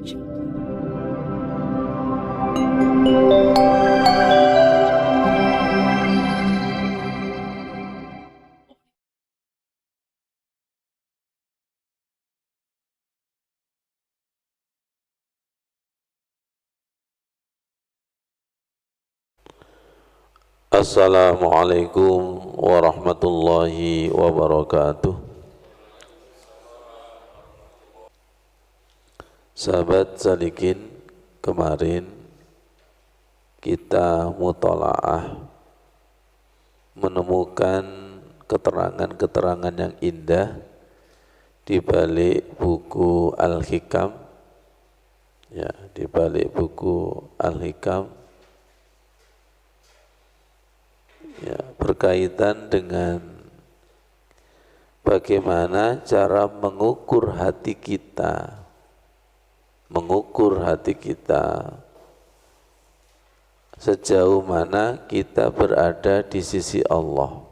Assalamualaikum warahmatullahi wabarakatuh. Sahabat Salikin, kemarin kita mutolaah menemukan keterangan-keterangan yang indah di balik buku Al-Hikam, ya, di balik buku Al-Hikam, ya, berkaitan dengan bagaimana cara mengukur hati kita, sejauh mana kita berada di sisi Allah.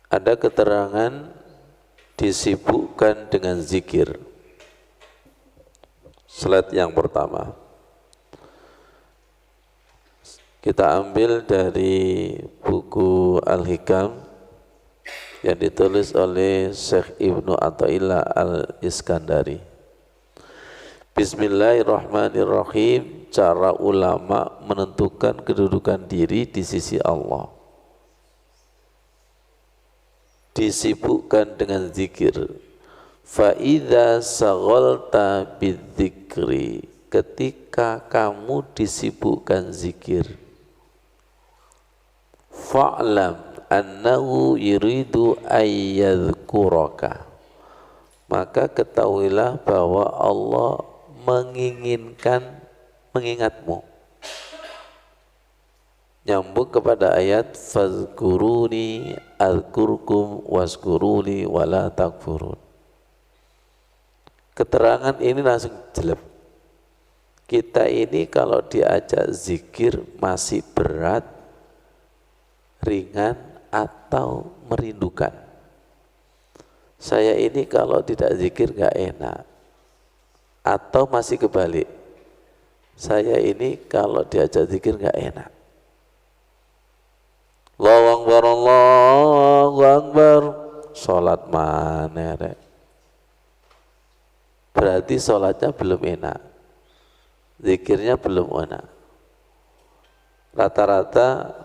Ada keterangan disibukkan dengan zikir. Slide yang pertama kita ambil dari buku Al-Hikam yang ditulis oleh Syekh Ibnu Athaillah Al-Iskandari. Bismillahirrahmanirrahim. Cara ulama menentukan kedudukan diri di sisi Allah. Disibukkan dengan zikir. Fa'idha saghalta bidzikri. Ketika kamu disibukkan zikir, fa'lam annahu yuridu ayyadhkuraka, maka ketahuilah bahwa Allah menginginkan mengingatmu. Nyambung kepada ayat fazkuruni azkurkum wazkuruni wala takfurun. Keterangan ini langsung jelek. Kita ini kalau diajak zikir masih berat, ringan, atau merindukan. Saya ini kalau tidak zikir gak enak, atau masih kebalik. Saya ini kalau diajak zikir gak enak. Allahu Akbar, Allahu Akbar. Sholat mana rek? Berarti sholatnya belum enak, zikirnya belum enak. Rata-rata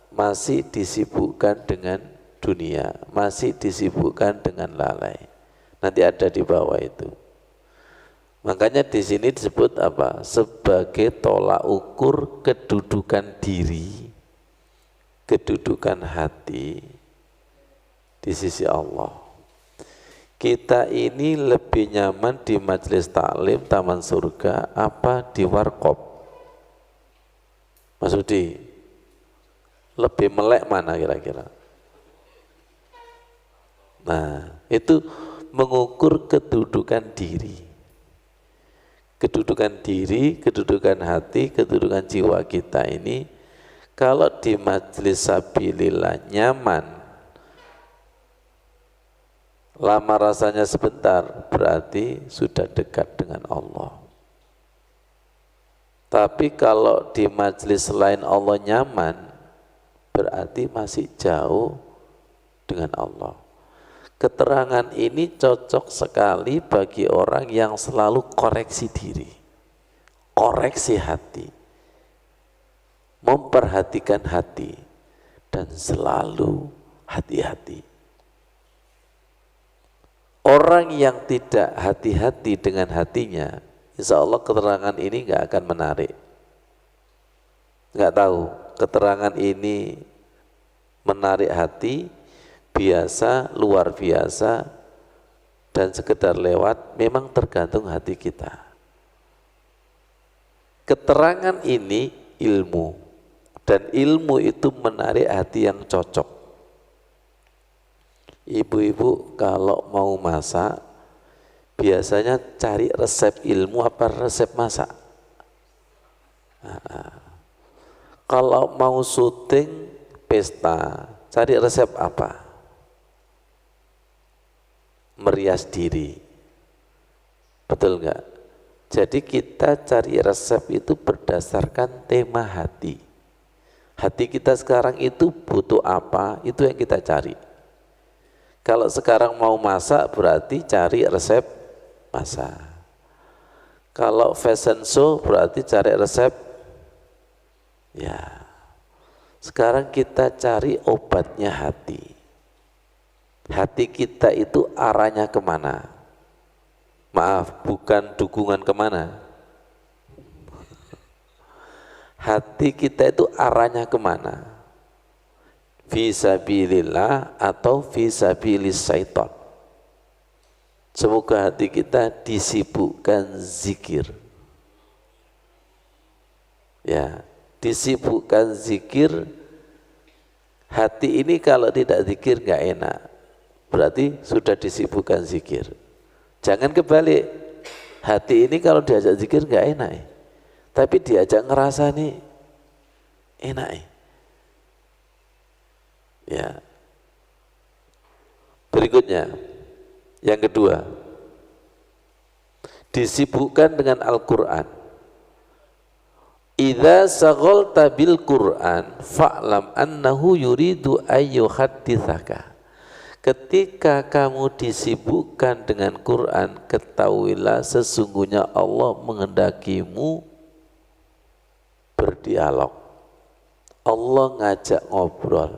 masih disibukkan dengan dunia, masih disibukkan dengan lalai. Nanti ada di bawah itu. Makanya di sini disebut apa? Sebagai tolak ukur kedudukan diri, kedudukan hati di sisi Allah. Kita ini lebih nyaman di majelis taklim taman surga apa di warkop? Mas Udi, lebih melek mana kira-kira? Nah, itu mengukur kedudukan diri. Kedudukan diri, kedudukan hati, kedudukan jiwa kita ini kalau di majelis sabilillah nyaman, lama rasanya sebentar, berarti sudah dekat dengan Allah. Tapi kalau di majelis selain Allah nyaman, berarti masih jauh dengan Allah. Keterangan ini cocok sekali bagi orang yang selalu koreksi diri, koreksi hati, memperhatikan hati, dan selalu hati-hati. Orang yang tidak hati-hati dengan hatinya, insya Allah keterangan ini nggak akan menarik. Nggak tahu keterangan ini menarik hati, biasa, luar biasa, dan sekedar lewat, memang tergantung hati kita. Keterangan ini ilmu, dan ilmu itu menarik hati yang cocok. Ibu-ibu kalau mau masak, biasanya cari resep ilmu apa resep masak? Kalau mau syuting pesta, cari resep apa? Merias diri. Betul nggak? Jadi kita cari resep itu berdasarkan tema hati. Hati kita sekarang itu butuh apa, itu yang kita cari. Kalau sekarang mau masak berarti cari resep masak. Kalau fashion show berarti cari resep, ya. Sekarang kita cari obatnya hati. Hati kita itu arahnya kemana? Maaf, bukan dukungan kemana. Hati kita itu arahnya kemana? Fisabilillah atau fisabilis syaitan. Semoga hati kita disibukkan zikir. Ya, disibukkan zikir. Hati ini kalau tidak zikir nggak enak. Berarti sudah disibukkan zikir. Jangan kebalik, hati ini kalau diajak zikir nggak enak, tapi diajak ngerasa nih enak. Ya. Berikutnya, yang kedua, disibukkan dengan Al-Quran. Idza saghalta bil Quran fa'lam annahu yuridu ayyuhadditsaka. Ketika kamu disibukkan dengan Quran, ketahuilah sesungguhnya Allah menghendakimu berdialog. Allah ngajak ngobrol.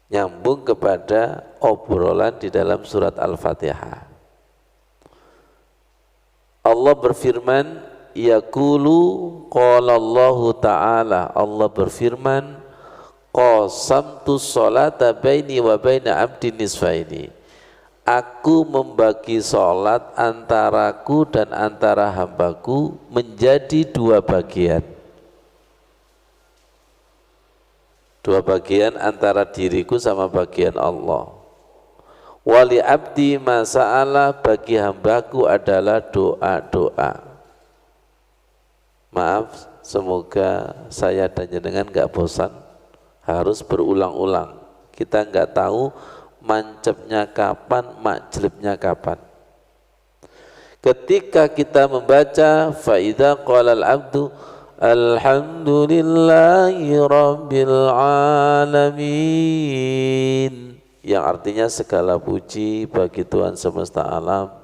Nyambung kepada obrolan di dalam surat Al-Fatihah. Allah berfirman, yaqulu qala Allahu ta'ala, Allah berfirman, qasamtu sholata baini wa baina abdi nisfaini. Aku membagi sholat antaraku dan antara hambaku menjadi dua bagian. Dua bagian antara diriku sama bagian Allah. Wali abdi masa'ala, bagi hambaku adalah doa-doa. Maaf, semoga saya dan jenengan gak bosan. Harus berulang-ulang. Kita nggak tahu mancepnya kapan, majlibnya kapan. Ketika kita membaca faida qalal abdu alhamdulillahi rabbil alamin, yang artinya segala puji bagi Tuhan semesta alam.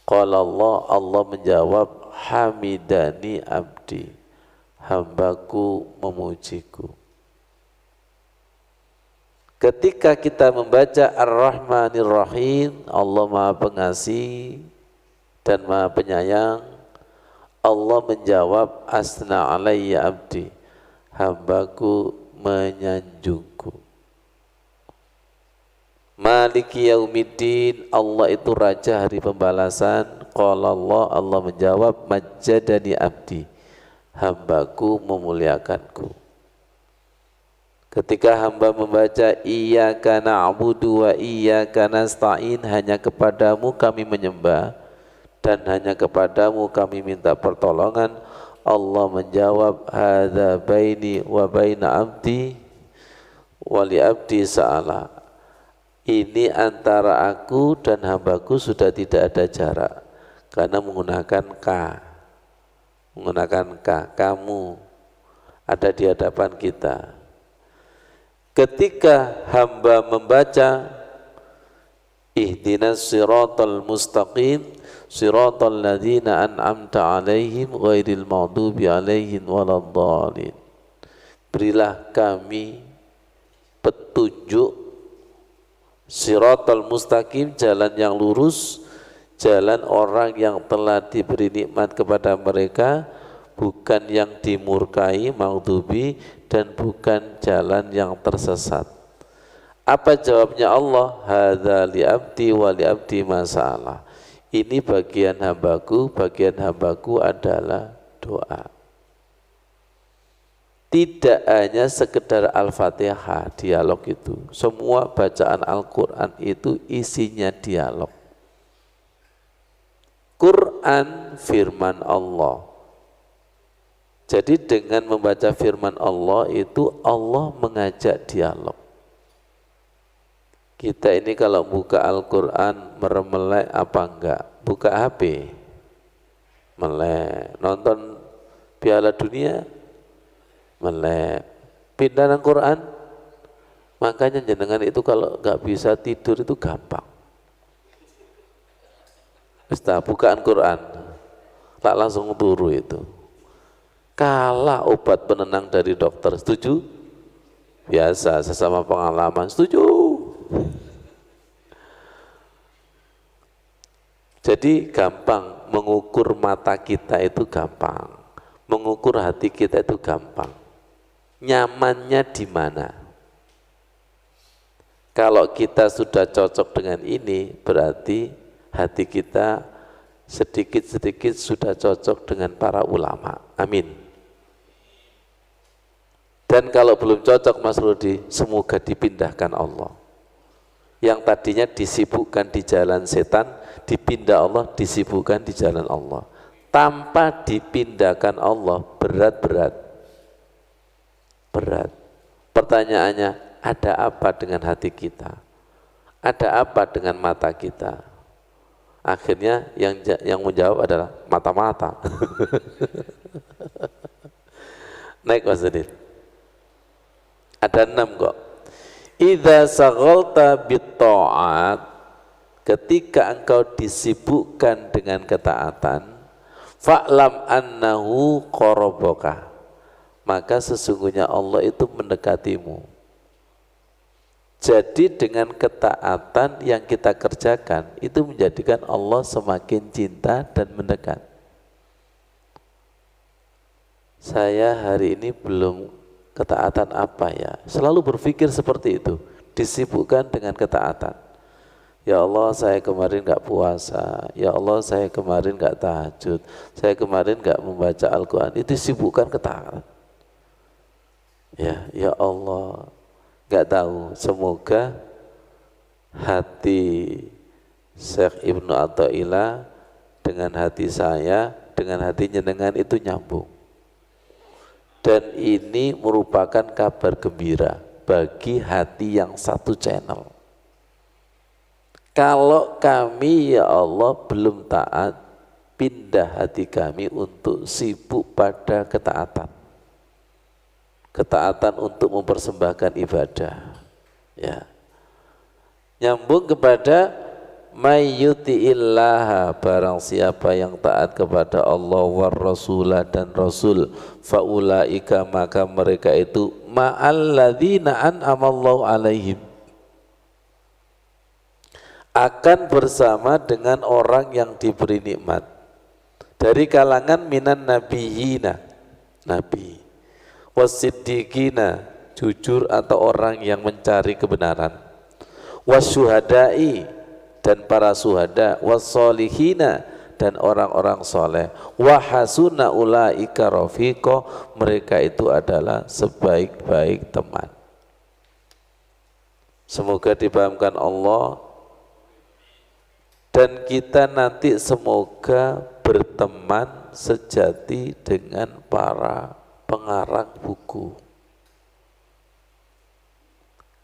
Qala Allah, Allah menjawab, hamidani abdi, hambaku memujiku. Ketika kita membaca Ar-Rahmanir Rahim, Allah Maha Pengasih dan Maha Penyayang, Allah menjawab, asna alayya abdi, hambaku menyanjungku. Maliki yaumiddin, Allah itu raja hari pembalasan. Qala Allah, Allah menjawab, majjadani abdi, hambaku memuliakanku. Ketika hamba membaca iyyaka na'budu wa iyyaka nasta'in, hanya kepadamu kami menyembah dan hanya kepadamu kami minta pertolongan, Allah menjawab, hadza baini wa baina abdi wa li abdi sa'ala. Ini antara aku dan hambaku sudah tidak ada jarak, karena menggunakan ka. Menggunakan ka, kamu ada di hadapan kita. Ketika hamba membaca ihdinas siratal mustaqim siratal ladzina an'amta alaihim ghairil maghdubi alaihim waladdallin, berilah kami petunjuk siratal mustaqim, jalan yang lurus, jalan orang yang telah diberi nikmat kepada mereka, bukan yang dimurkai, maghdubi, dan bukan jalan yang tersesat. Apa jawabnya Allah? Hadza li abdi wa li abdi masalah. Ini bagian hambaku adalah doa. Tidak hanya sekedar Al-Fatihah, dialog itu. Semua bacaan Al-Quran itu isinya dialog. Quran firman Allah. Jadi dengan membaca firman Allah itu Allah mengajak dialog. Kita ini kalau buka Al-Quran meremelek apa enggak? Buka HP melek, nonton Piala Dunia melek, pindah nang Quran. Makanya jenengan itu kalau enggak bisa tidur itu gampang. Setelah bukaan Quran tak langsung turu itu. Kalah obat penenang dari dokter, setuju? Biasa, sesama pengalaman, setuju? Jadi gampang mengukur mata kita itu gampang, mengukur hati kita itu gampang. Nyamannya di mana? Kalau kita sudah cocok dengan ini, berarti hati kita sedikit-sedikit sudah cocok dengan para ulama. Amin. Dan kalau belum cocok Mas Rudi, semoga dipindahkan Allah. Yang tadinya disibukkan di jalan setan, dipindah Allah, disibukkan di jalan Allah. Tanpa dipindahkan Allah, berat-berat. Berat. Pertanyaannya, ada apa dengan hati kita? Ada apa dengan mata kita? Akhirnya yang menjawab adalah mata-mata. Naik Mas Rudi. Ada 6 kok. Idza saghalta bitta'at, ketika engkau disibukkan dengan ketaatan, fa'lam annahu qarabaka, maka sesungguhnya Allah itu mendekatimu. Jadi dengan ketaatan yang kita kerjakan itu menjadikan Allah semakin cinta dan mendekat. Saya hari ini belum ketaatan apa ya? Selalu berpikir seperti itu, disibukkan dengan ketaatan. Ya Allah, saya kemarin nggak puasa. Ya Allah, saya kemarin nggak tahajud. Saya kemarin nggak membaca Al-Quran. Itu disibukkan ketaatan. Ya Allah, nggak tahu. Semoga hati Syekh Ibnu Athaillah dengan hati saya, dengan hati jenengan itu nyambung. Dan ini merupakan kabar gembira bagi hati yang satu channel. Kalau kami ya Allah belum taat, pindah hati kami untuk sibuk pada ketaatan. Ketaatan untuk mempersembahkan ibadah. Ya. Nyambung kepada mayyuti'illaha, barang siapa yang taat kepada Allah war rasulah dan Rasul, faulaika, maka mereka itu ma'alladzina an'amallahu alaihim, akan bersama dengan orang yang diberi nikmat dari kalangan minan nabiyina, nabi, wasiddiqina, jujur atau orang yang mencari kebenaran, wasyuhada'i, dan para suhada, wassolihina, dan orang-orang soleh, wahasuna ulaika rafiqo, mereka itu adalah sebaik-baik teman. Semoga dipahamkan Allah, dan kita nanti semoga berteman sejati dengan para pengarang buku.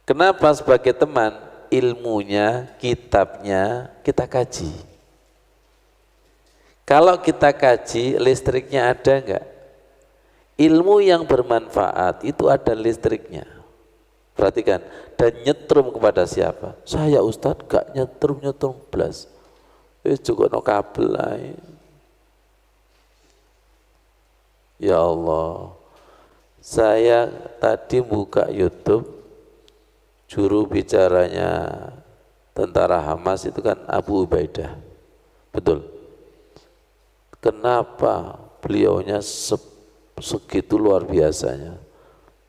Kenapa sebagai teman? Ilmunya, kitabnya kita kaji. Kalau kita kaji, listriknya ada enggak? Ilmu yang bermanfaat itu ada listriknya. Perhatikan, dan nyetrum kepada siapa? Saya Ustadz gak nyetrum belas. Juga no kabel lah. Ya Allah, saya tadi buka YouTube, juru bicaranya tentara Hamas itu kan Abu Ubaidah, betul. Kenapa beliaunya segitu luar biasanya?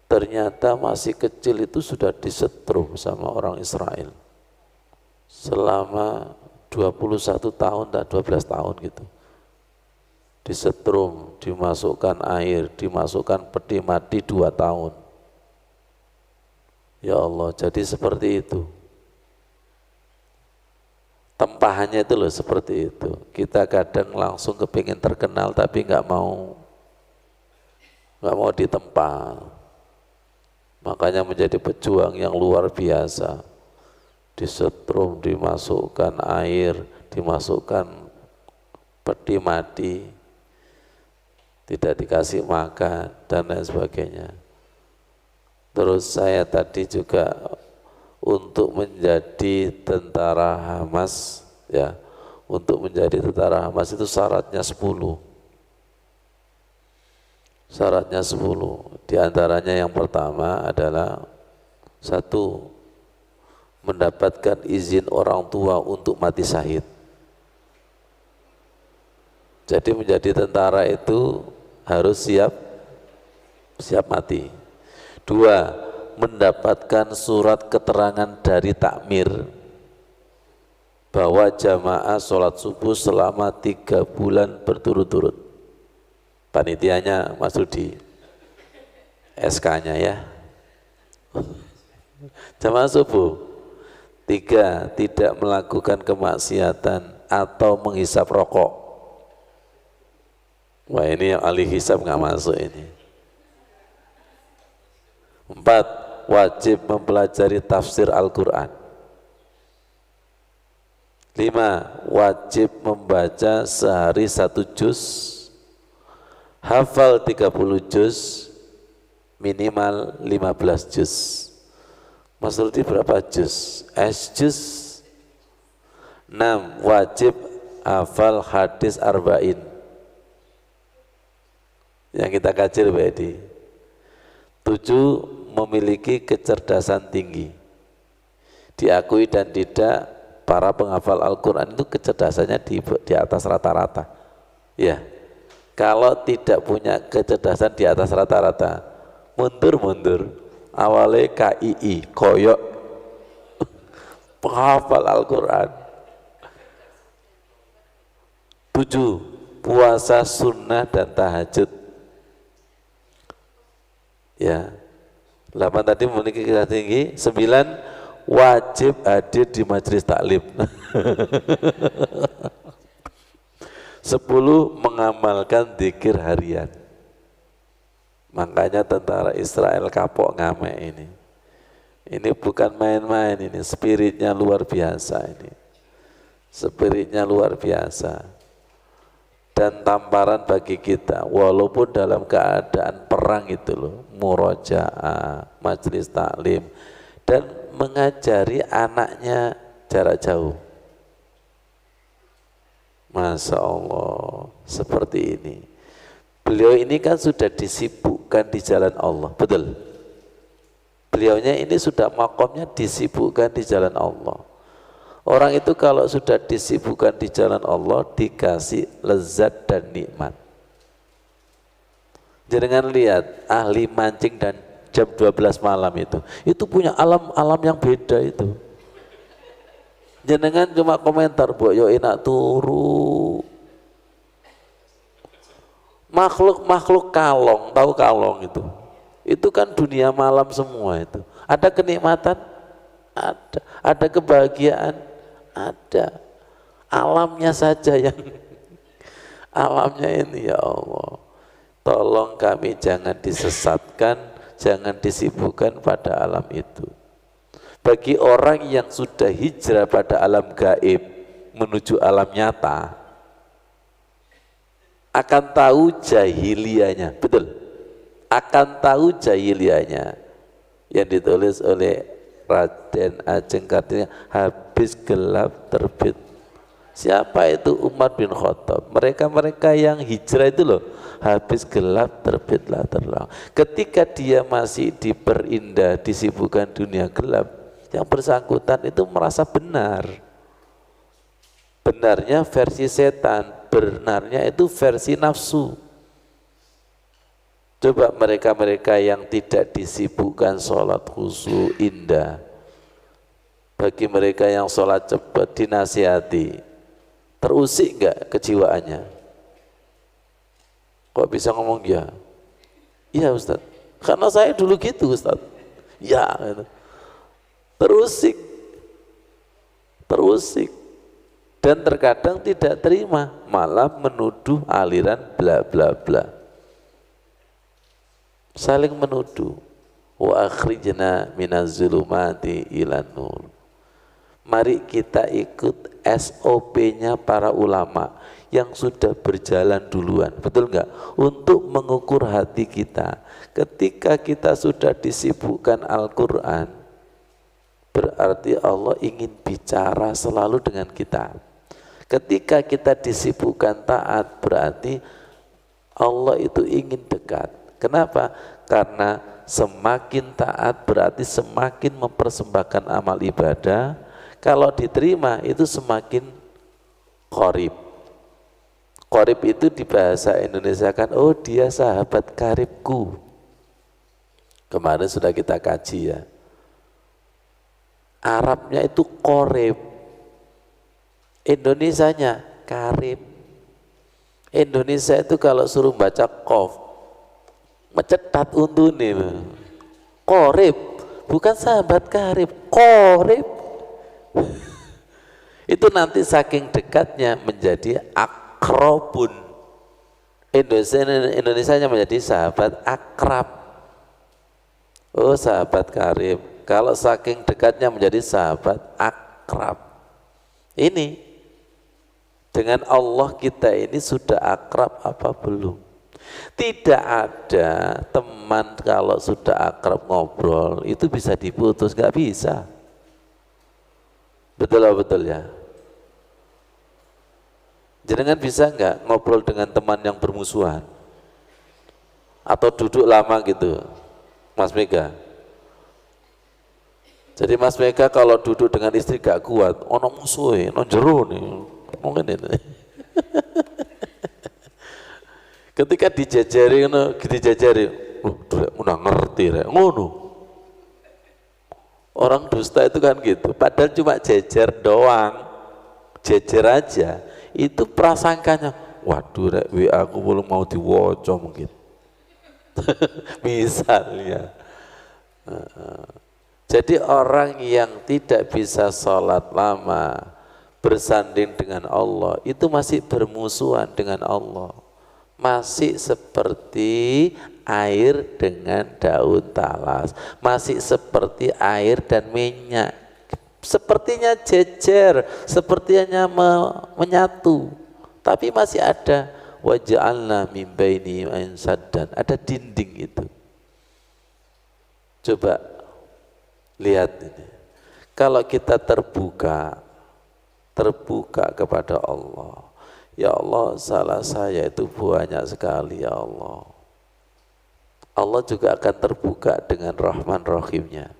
Ternyata masih kecil itu sudah disetrum sama orang Israel selama 21 tahun dan 12 tahun gitu. Disetrum, dimasukkan air, dimasukkan peti mati 2 tahun. Ya Allah, jadi seperti itu. Tempahannya itu loh seperti itu. Kita kadang langsung kepingin terkenal tapi nggak mau ditempa. Makanya menjadi pejuang yang luar biasa. disetrum, dimasukkan air, dimasukkan peti mati, tidak dikasih makan dan lain sebagainya. Terus saya tadi juga untuk menjadi tentara Hamas, ya, untuk menjadi tentara Hamas itu syaratnya 10. Syaratnya 10. Di antaranya yang pertama adalah 1, mendapatkan izin orang tua untuk mati syahid. Jadi menjadi tentara itu harus siap mati. 2, mendapatkan surat keterangan dari takmir bahwa jamaah sholat subuh selama 3 bulan berturut-turut. Panitianya Mas Rudi, SK-nya ya. Jamaah subuh. 3, tidak melakukan kemaksiatan atau menghisap rokok. Wah, ini yang ahli hisap nggak masuk ini. 4, wajib mempelajari tafsir Al-Quran. 5, wajib membaca sehari 1 juz, hafal 30 juz, minimal 15 juz. Mas Rudi berapa juz? Juz. 6, wajib hafal hadis arba'in yang kita kaji lebih Edi. 7, memiliki kecerdasan tinggi. Diakui dan tidak, para penghafal Al-Quran itu kecerdasannya di atas rata-rata. Ya, kalau tidak punya kecerdasan di atas rata-rata, mundur. Awalnya KII, koyok penghafal Al-Quran. 7, puasa sunnah dan tahajud. Ya, 8 tadi memiliki kecerdasan tinggi. 9, wajib hadir di majelis taklim. 10, mengamalkan dzikir harian. Makanya tentara Israel kapok ngamek ini. Ini bukan main-main, ini spiritnya luar biasa ini. Spiritnya luar biasa. Dan tamparan bagi kita, walaupun dalam keadaan perang itu loh, murojaah, majelis taklim, dan mengajari anaknya jarak jauh. Masya Allah, seperti ini. Beliau ini kan sudah disibukkan di jalan Allah, betul? Beliaunya ini sudah makomnya disibukkan di jalan Allah. Orang itu kalau sudah disibukkan di jalan Allah, dikasih lezat dan nikmat. Jangan lihat ahli mancing dan jam 12 malam itu punya alam-alam yang beda itu. Jenengan cuma komentar, "Mbok yo enak turu." Makhluk kalong, tahu kalong itu? Itu kan dunia malam semua itu. Ada kenikmatan, ada kebahagiaan, ada. Alamnya saja yang alamnya ini, ya Allah. Tolong kami jangan disesatkan, jangan disibukkan pada alam itu. Bagi orang yang sudah hijrah pada alam gaib menuju alam nyata, akan tahu jahiliyahnya, betul? Akan tahu jahiliyahnya yang ditulis oleh Raden Ajeng Kartini, habis gelap terbit. Siapa itu? Umar bin Khattab. Mereka yang hijrah itu loh, habis gelap terbitlah terang. Ketika dia masih diperindah, disibukkan dunia gelap, yang bersangkutan itu merasa benar. Benarnya versi setan, benarnya itu versi nafsu. Coba mereka-mereka yang tidak disibukkan sholat khusyuk indah, bagi mereka yang sholat cepat dinasihati, terusik enggak kejiwaannya? Kok bisa ngomong ya? Iya Ustaz, karena saya dulu gitu Ustaz. Ya, terusik, dan terkadang tidak terima, malah menuduh aliran bla bla bla, saling menuduh. Wa akhrijna minaz zulumati ilan nur. Mari kita ikut SOP-nya para ulama yang sudah berjalan duluan, betul enggak? Untuk mengukur hati kita. Ketika kita sudah disibukkan Al-Quran, berarti Allah ingin bicara selalu dengan kita. Ketika kita disibukkan taat, berarti Allah itu ingin dekat. Kenapa? Karena semakin taat berarti semakin mempersembahkan amal ibadah. Kalau diterima itu semakin qarib. Qarib itu di bahasa Indonesia kan, oh dia sahabat karibku. Kemarin sudah kita kaji ya. Arabnya itu qarib. Indonesianya karib. Indonesia itu kalau suruh baca qaf, mencetat untune. Qarib, bukan sahabat karib, qarib. Itu nanti saking dekatnya menjadi akrabun. Indonesianya menjadi sahabat akrab. Oh sahabat karib. Kalau saking dekatnya menjadi sahabat akrab. Ini dengan Allah kita ini sudah akrab apa belum? Tidak ada teman kalau sudah akrab ngobrol itu bisa diputus, nggak bisa. Betul lah, betul ya. Jenengan bisa nggak ngobrol dengan teman yang bermusuhan atau duduk lama gitu, Mas Mega? Jadi Mas Mega kalau duduk dengan istri gak kuat, ono musuhe, ono jero nih, mungkin ini. Ketika dijajari, udah ngerti rek, ngono. Orang dusta itu kan gitu, padahal cuma jejer doang, jejer aja, itu prasangkanya, waduh rek, WA aku belum mau diwoco mungkin, misalnya. Jadi orang yang tidak bisa sholat lama, bersanding dengan Allah, itu masih bermusuhan dengan Allah, masih seperti air dengan daun talas, masih seperti air dan minyak, sepertinya jejer, sepertinya menyatu, tapi masih ada waja'alna min baini saddan, ada dinding itu. Coba lihat ini, kalau kita terbuka kepada Allah, ya Allah salah saya itu banyak sekali ya Allah. Allah juga akan terbuka dengan Rahman Rahimnya.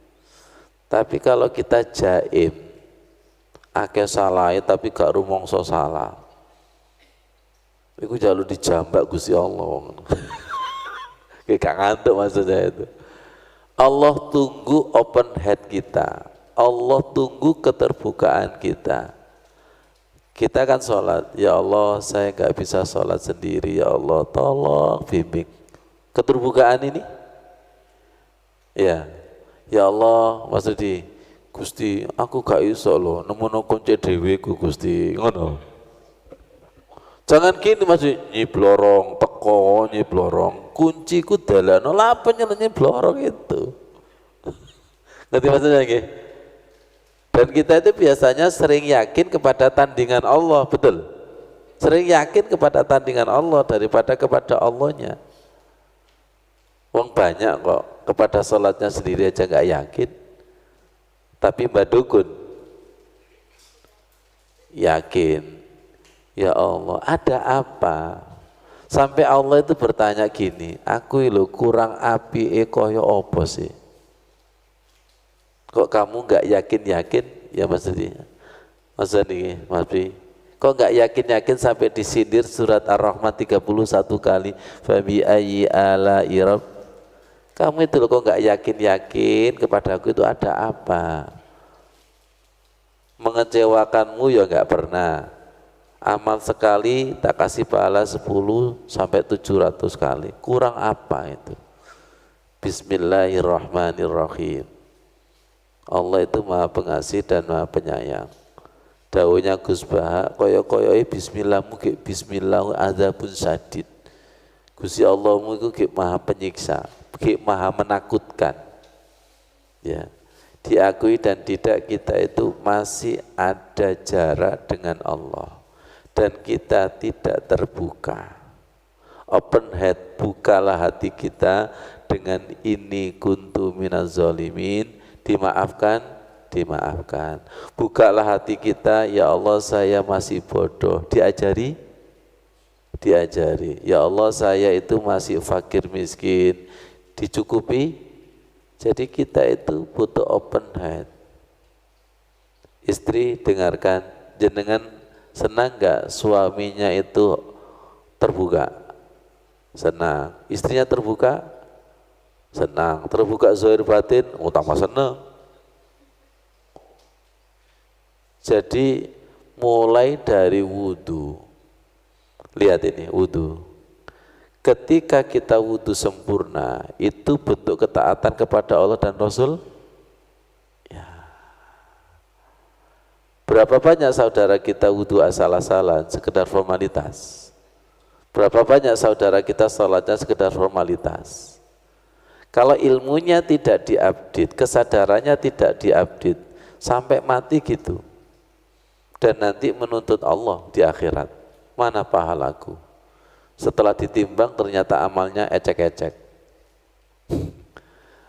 Tapi kalau kita jaim, akeh salah tapi gak rumongso salah, itu jalur dijambak Gusti Allah. Kayak gak ngantuk maksudnya itu. Allah tunggu open head kita, Allah tunggu keterbukaan kita. Kita kan sholat, ya Allah saya gak bisa sholat sendiri, ya Allah tolong bimbing. Keterbukaan ini, ya Allah maksudnya Gusti aku gak iso loh, nemono kunci dheweku Gusti, ngono. Jangan gini maksudnya nyiblorong, teko nyiblorong, kunciku dalano, lapa nyiblorong itu. Ngerti maksudnya nggih? Dan kita itu biasanya sering yakin kepada tandingan Allah, betul? Sering yakin kepada tandingan Allah daripada kepada Allahnya. Wong banyak kok kepada sholatnya sendiri aja nggak yakin, tapi Mbak Dukun yakin. Ya Allah, ada apa? Sampai Allah itu bertanya gini, aku lo kurang api koyo opo sih? Kok kamu nggak yakin? Ya maksudnya Mas Bi, kok nggak yakin sampai disindir surat Ar-Rahman 31 kali, fabi ayyi ala'i rabb. Kamu itu loh kok nggak yakin kepada aku, itu ada apa? Mengecewakanmu ya nggak pernah. Amal sekali tak kasih pahala 10 sampai 700 kali. Kurang apa itu? Bismillahirrahmanirrahim. Allah itu maha pengasih dan maha penyayang. Dawuhnya Gus Baha, koyo-koyoi bismillahmu ke bismillahu adzabun sadid. Gusti Allahmu itu ke maha penyiksa, ke maha menakutkan. Ya. diakui dan tidak kita itu masih ada jarak dengan Allah dan kita tidak terbuka. Open head, bukalah hati kita dengan ini kuntu minaz zalimin, dimaafkan, dimaafkan. Bukalah hati kita, ya Allah saya masih bodoh, diajari, diajari. Ya Allah saya itu masih fakir miskin, dicukupi. Jadi kita itu butuh open head. Istri dengarkan, jenengan senang gak suaminya itu terbuka? Senang. Istrinya terbuka? Senang. Terbuka zahir batin? Utama senang. Jadi mulai dari wudu. Lihat ini wudu. Ketika kita wudu sempurna, itu bentuk ketaatan kepada Allah dan Rasul. Ya. Berapa banyak saudara kita wudu asal-asalan, sekedar formalitas. Berapa banyak saudara kita sholatnya sekedar formalitas. Kalau ilmunya tidak diupdate, kesadarannya tidak diupdate, sampai mati gitu. Dan nanti menuntut Allah di akhirat, mana pahalaku? Setelah ditimbang ternyata amalnya ecek-ecek.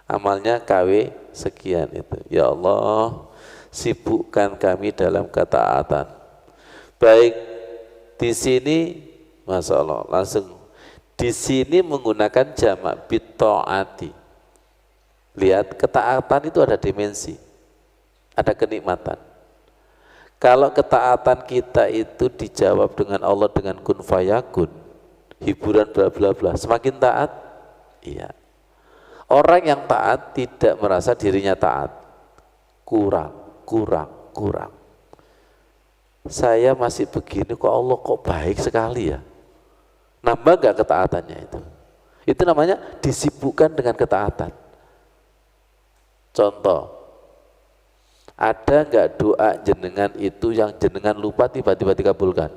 Amalnya KW sekian itu. Ya Allah, sibukkan kami dalam ketaatan. Baik di sini, Masya Allah, langsung di sini menggunakan jamak bitaati. Lihat, ketaatan itu ada dimensi, ada kenikmatan. Kalau ketaatan kita itu dijawab dengan Allah dengan kun fayakun, hiburan bla bla bla, semakin taat. Iya. Orang yang taat tidak merasa dirinya taat. Kurang. Saya masih begini kok Allah kok baik sekali ya. Nambah gak ketaatannya itu? Itu namanya disibukkan dengan ketaatan. Contoh, ada gak doa jenengan itu yang jenengan lupa tiba-tiba dikabulkan?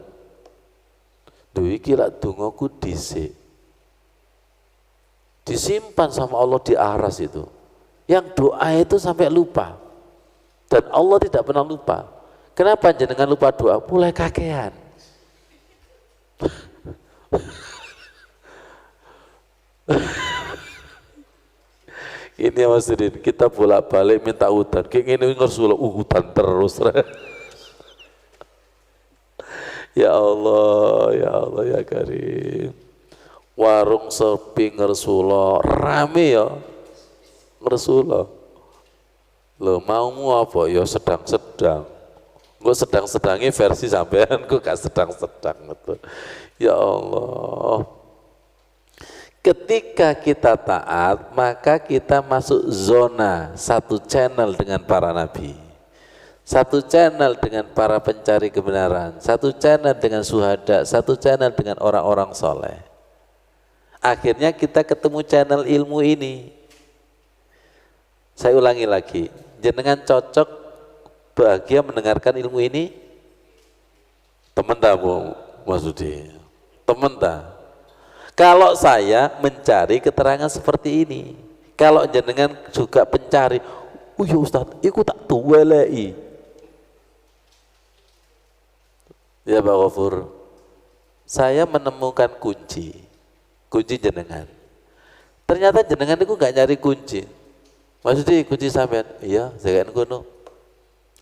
Duh iki lak dongaku dhisik. Disimpan sama Allah di aras itu. Yang doa itu sampai lupa. Dan Allah tidak pernah lupa. Kenapa jenengan lupa doa? Mulai kakean. Ini ya Mas Udin, kita bolak-balik minta hutan. Kayak gini Rasulullah, hutan terus. Ya Allah ya Karim. Warung sepi Rasulullah, rame ya Rasulullah. Lo maumu apa? Ya sedang-sedang. Gue sedang-sedangi versi sampean, gue gak sedang-sedang gitu. Ya Allah. Ketika kita taat, maka kita masuk zona satu channel dengan para nabi, satu channel dengan para pencari kebenaran, satu channel dengan syuhada, satu channel dengan orang-orang soleh. Akhirnya kita ketemu channel ilmu ini. Saya ulangi lagi, jenengan cocok bahagia mendengarkan ilmu ini? Temen tak Bu Masudi? Temen tak? Kalau saya mencari keterangan seperti ini, kalau jenengan juga pencari, ya Ustaz, iku tak tuwelei. Ya Pak Ghafur, saya menemukan kunci jenengan. Ternyata jenengan itu gak nyari kunci. Maksudnya kunci sampean, iya, saya kan kono.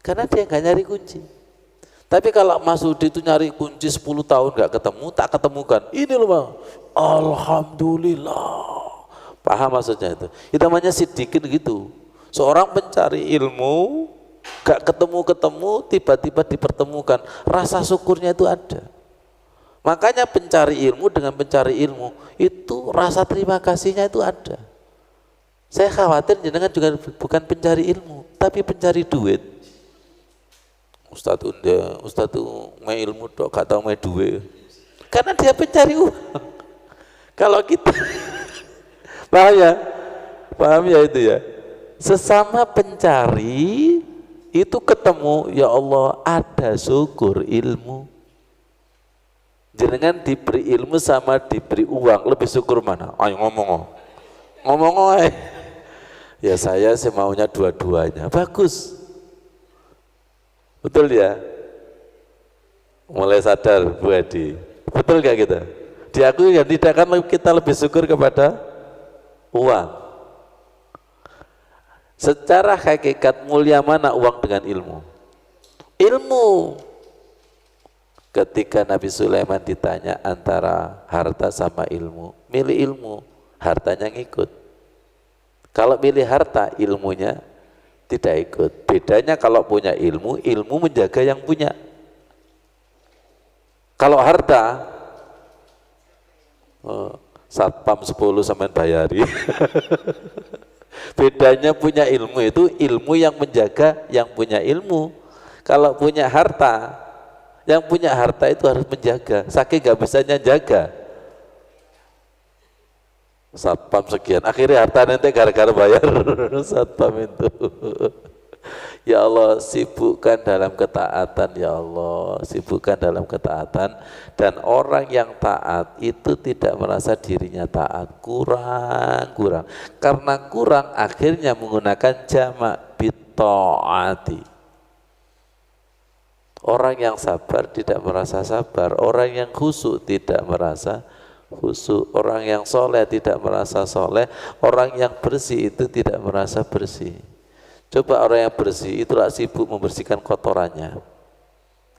Karena dia gak nyari kunci. Tapi kalau Mas Udi itu nyari kunci 10 tahun gak ketemu, tak ketemukan. Ini loh Bang, alhamdulillah. Paham maksudnya itu? Itu namanya sidikin gitu. Seorang pencari ilmu, gak ketemu-ketemu, tiba-tiba dipertemukan. Rasa syukurnya itu ada. Makanya pencari ilmu dengan pencari ilmu, itu rasa terima kasihnya itu ada. Saya khawatir jenengan juga bukan pencari ilmu, tapi pencari duit. Ustadz tuh main ilmu dok, gak tahu main duit. Karena dia pencari uang. Kalau kita, paham ya itu ya. Sesama pencari itu ketemu, ya Allah ada syukur ilmu. Jenengan diberi ilmu sama diberi uang, lebih syukur mana? Ayo ngomong. Ya saya sih maunya dua-duanya. Bagus. Betul ya? Mulai sadar Bu Adi. Betul gak kita? Diakui ya tidak, kan kita lebih syukur kepada uang. Secara hakikat mulia mana uang dengan ilmu? Ilmu. Ketika Nabi Sulaiman ditanya antara harta sama ilmu, milih ilmu, hartanya ngikut. Kalau milih harta, ilmunya tidak ikut. Bedanya kalau punya ilmu, ilmu menjaga yang punya. Kalau harta, satpam 10 sampai bayari. Bedanya punya ilmu itu ilmu yang menjaga yang punya ilmu. Kalau punya harta, yang punya harta itu harus menjaga, saking gak bisanya jaga. Satpam sekian, akhirnya harta nanti gara-gara bayar satpam itu. Ya Allah, sibukkan dalam ketaatan, ya Allah, sibukkan dalam ketaatan. Dan orang yang taat itu tidak merasa dirinya taat, kurang. Karena kurang akhirnya menggunakan jamak bitaati. Orang yang sabar tidak merasa sabar, orang yang khusyuk tidak merasa khusyuk, orang yang soleh tidak merasa soleh, orang yang bersih itu tidak merasa bersih. Coba orang yang bersih itulah sibuk membersihkan kotorannya.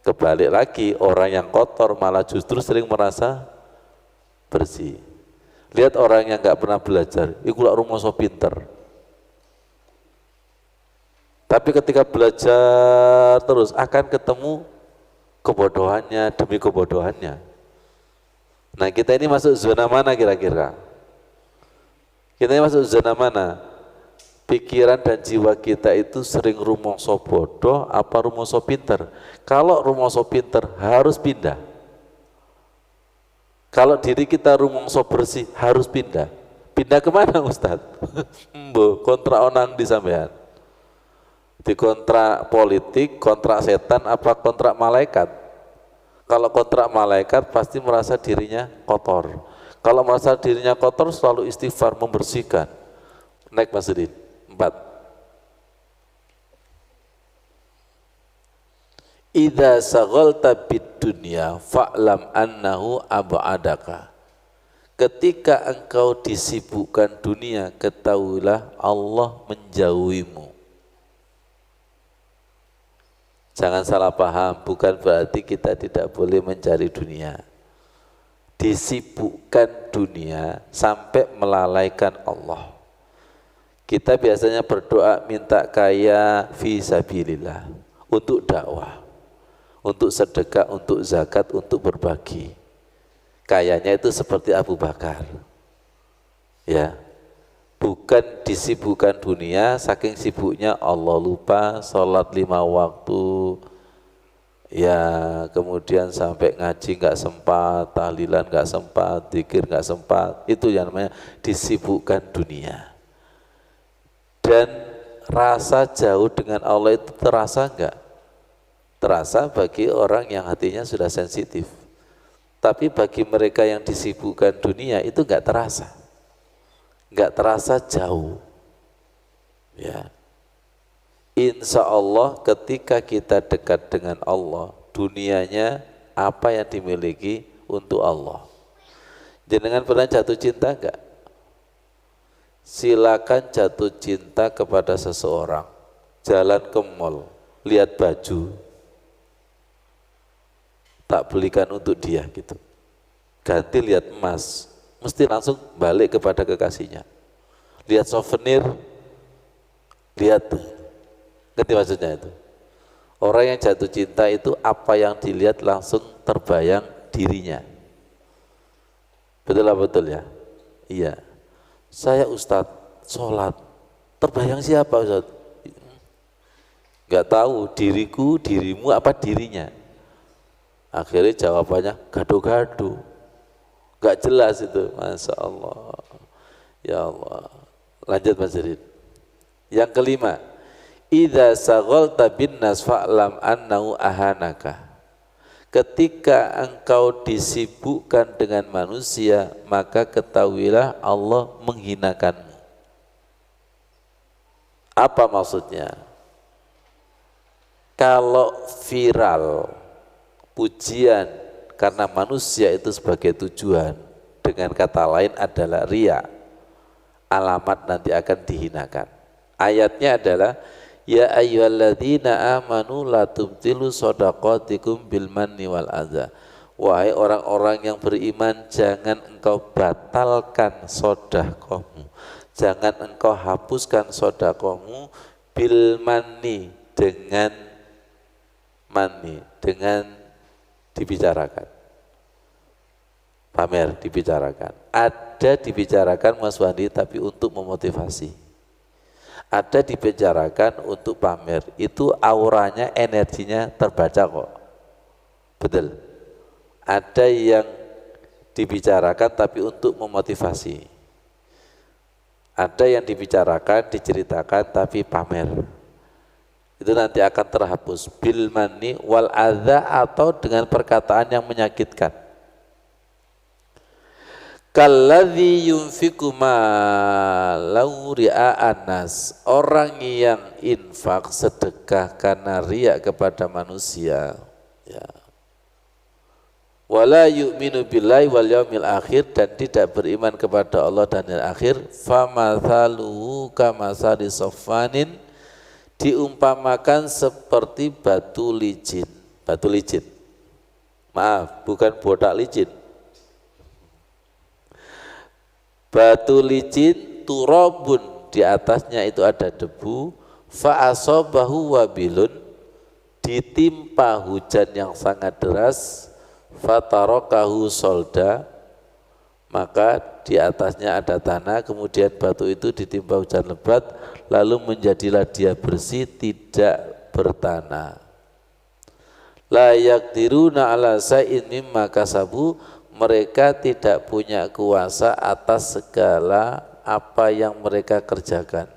Kebalik lagi, orang yang kotor malah justru sering merasa bersih. Lihat orang yang nggak pernah belajar, itu lah rumoso pinter. Tapi ketika belajar terus akan ketemu kebodohannya demi kebodohannya. Nah, kita ini masuk zona mana kira-kira? Kita ini masuk zona mana? Pikiran dan jiwa kita itu sering rumoso bodoh apa rumoso pinter? Kalau rumoso pinter harus pindah. Kalau diri kita rumoso bersih harus pindah. Pindah kemana Ustadz? Kontra onang di sampean. Di kontrak politik, kontrak setan, apa kontrak malaikat? Kalau kontrak malaikat pasti merasa dirinya kotor. Kalau merasa dirinya kotor selalu istighfar, membersihkan. Naik Mas Udin, 4. Idza saghalta bid dunya fa'lam annahu ab'adaka. Ketika engkau disibukkan dunia, ketahuilah Allah menjauhimu. Jangan salah paham, bukan berarti kita tidak boleh mencari dunia. Disibukkan dunia sampai melalaikan Allah. Kita biasanya berdoa minta kaya fi sabilillah, untuk dakwah, untuk sedekah, untuk zakat, untuk berbagi. Kayanya itu seperti Abu Bakar. Ya. Bukan disibukkan dunia, saking sibuknya Allah lupa, sholat 5 waktu, ya kemudian sampai ngaji nggak sempat, tahlilan nggak sempat, dzikir nggak sempat, itu yang namanya disibukkan dunia. Dan rasa jauh dengan Allah itu terasa nggak? Terasa bagi orang yang hatinya sudah sensitif. Tapi bagi mereka yang disibukkan dunia itu nggak terasa. Nggak terasa jauh, ya. Insya Allah ketika kita dekat dengan Allah, dunianya apa yang dimiliki untuk Allah. Jenengan pernah jatuh cinta enggak? Silakan jatuh cinta kepada seseorang, jalan ke mall, lihat baju, tak belikan untuk dia gitu. Ganti lihat emas, mesti langsung balik kepada kekasihnya. Lihat souvenir, lihat, ngerti maksudnya itu? Orang yang jatuh cinta itu apa yang dilihat langsung terbayang dirinya. Betul lah, betul ya? Iya. Saya Ustadz sholat, terbayang siapa Ustadz? Gak tahu, diriku, dirimu, apa dirinya? Akhirnya jawabannya gado-gado. Gak jelas itu, Masya Allah. Ya Allah. Lanjut Mas Jirin. Yang kelima, idza saghalta bin nas fa'lam annahu ahanaka. Ketika engkau disibukkan dengan manusia, maka ketahuilah Allah menghinakanmu. Apa maksudnya? Kalau viral pujian karena manusia itu sebagai tujuan, dengan kata lain adalah riya, alamat nanti akan dihinakan. Ayatnya adalah ya ayyuhalladzina amanu la tubtilu shadaqatikum bil manni wal adza. Wahai orang-orang yang beriman, jangan engkau batalkan sedekahmu, jangan engkau hapuskan sedekahmu bil manni, dengan manni, dengan dibicarakan, pamer dibicarakan. Ada dibicarakan Mas Wandi tapi untuk memotivasi, ada dibicarakan untuk pamer, itu auranya, energinya terbaca kok, betul. Ada yang dibicarakan tapi untuk memotivasi, ada yang dibicarakan, diceritakan tapi pamer, itu nanti akan terhapus bil manni wal adza, atau dengan perkataan yang menyakitkan. Kalladzi yunfiqu malau ria'an nas, orang yang infak sedekah karena riya kepada manusia, ya. Wala yu'minu billahi wal yaumil akhir, dan tidak beriman kepada Allah dan yang akhir. Famathaluhu kamathali safwanin, diumpamakan seperti batu licin. Batu licin, maaf, bukan bodak licin. Batu licin turabun, di atasnya itu ada debu, fa asabahu wabilun, ditimpa hujan yang sangat deras, fatarakahu solda, maka di atasnya ada tanah, kemudian batu itu ditimpa hujan lebat, lalu menjadilah dia bersih, tidak bertanah. La yaqdiruna ala sa'in mimma kasabu, mereka tidak punya kuasa atas segala apa yang mereka kerjakan.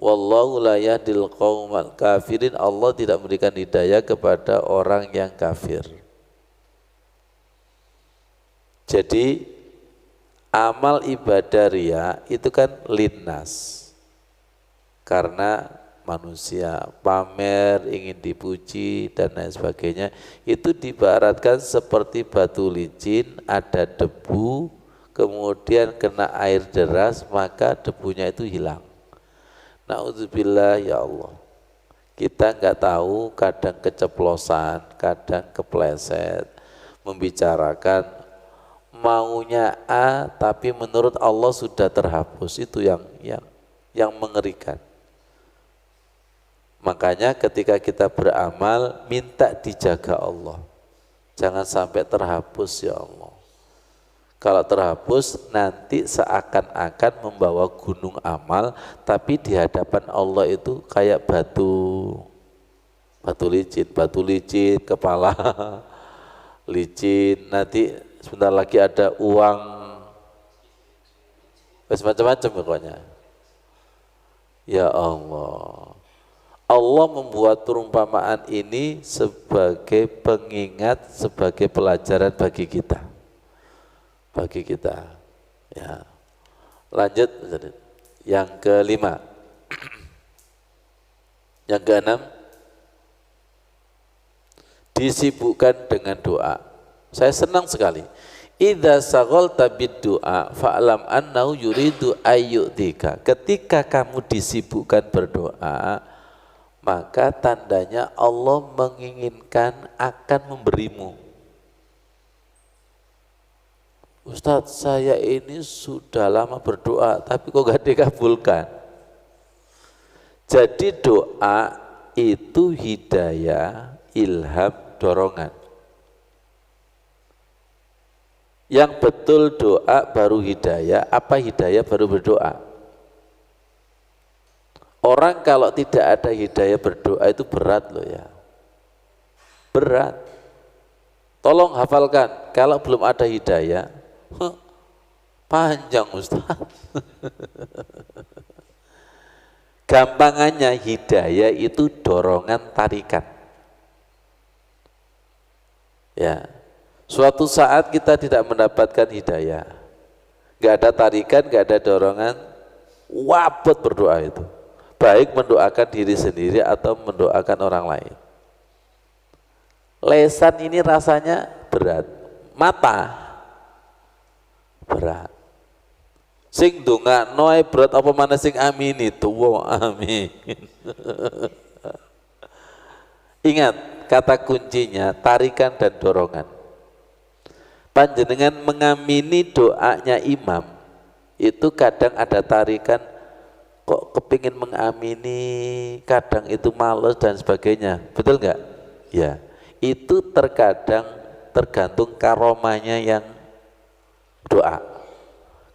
Wallahu la yahdil qaumal kafirin, Allah tidak memberikan hidayah kepada orang yang kafir. Jadi amal ibadah riya itu kan linnas, karena manusia pamer, ingin dipuji dan lain sebagainya, itu diibaratkan seperti batu licin, ada debu, kemudian kena air deras, maka debunya itu hilang. Na'udzubillah, ya Allah, kita nggak tahu, kadang keceplosan, kadang kepleset, membicarakan maunya A tapi menurut Allah sudah terhapus, itu yang mengerikan. Makanya ketika kita beramal, minta dijaga Allah, jangan sampai terhapus ya Allah. Kalau terhapus nanti seakan-akan membawa gunung amal, tapi di hadapan Allah itu kayak batu licin, kepala licin, nanti sebentar lagi ada uang, macam-macam pokoknya. Ya Allah, Allah membuat perumpamaan ini sebagai pengingat, sebagai pelajaran bagi kita. Ya. Lanjut, yang kelima. Yang keenam, disibukkan dengan doa. Saya senang sekali. Idza saghalta bid-du'a fa'lam annahu yuridu ayyu'tika. Ketika kamu disibukkan berdoa, maka tandanya Allah menginginkan akan memberimu. Ustadz, saya ini sudah lama berdoa tapi kok gak dikabulkan. Jadi doa itu hidayah, ilham, dorongan. Yang betul doa baru hidayah, apa hidayah baru berdoa. Orang kalau tidak ada hidayah berdoa itu berat loh ya, berat. Tolong hafalkan, kalau belum ada hidayah, panjang Ustaz. Gampangannya hidayah itu dorongan tarikan. Ya, suatu saat kita tidak mendapatkan hidayah, nggak ada tarikan, nggak ada dorongan, wabot berdoa itu. baik mendoakan diri sendiri atau mendoakan orang lain. Lesan ini rasanya berat, mata berat. Sing ndongakno ae berat apa mana sing amin itu, amin. Ingat, kata kuncinya tarikan dan dorongan. Panjenengan mengamini doanya imam, itu kadang ada tarikan, kok kepingin mengamini, kadang itu males dan sebagainya, betul nggak? Ya, itu terkadang tergantung karomahnya yang doa,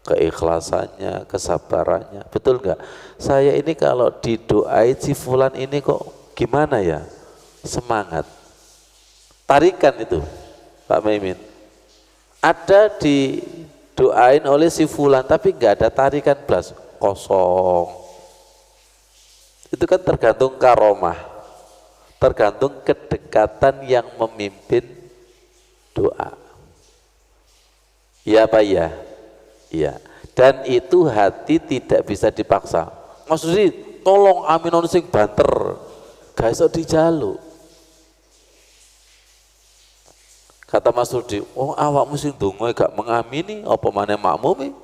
keikhlasannya, kesabarannya, betul nggak? Saya ini kalau didoain si fulan ini kok gimana ya, semangat, tarikan itu Pak Maimin. Ada didoain oleh si fulan tapi nggak ada tarikan, belas kosong. Itu kan tergantung karomah, tergantung kedekatan yang memimpin doa. Iya Pak ya? Iya. Dan itu hati tidak bisa dipaksa. Maksudnya tolong aminon sing banter, gak iso dijaluk. Kata Mas Rudi, oh awakmu sing donga gak mengamini, apa maneh makmum?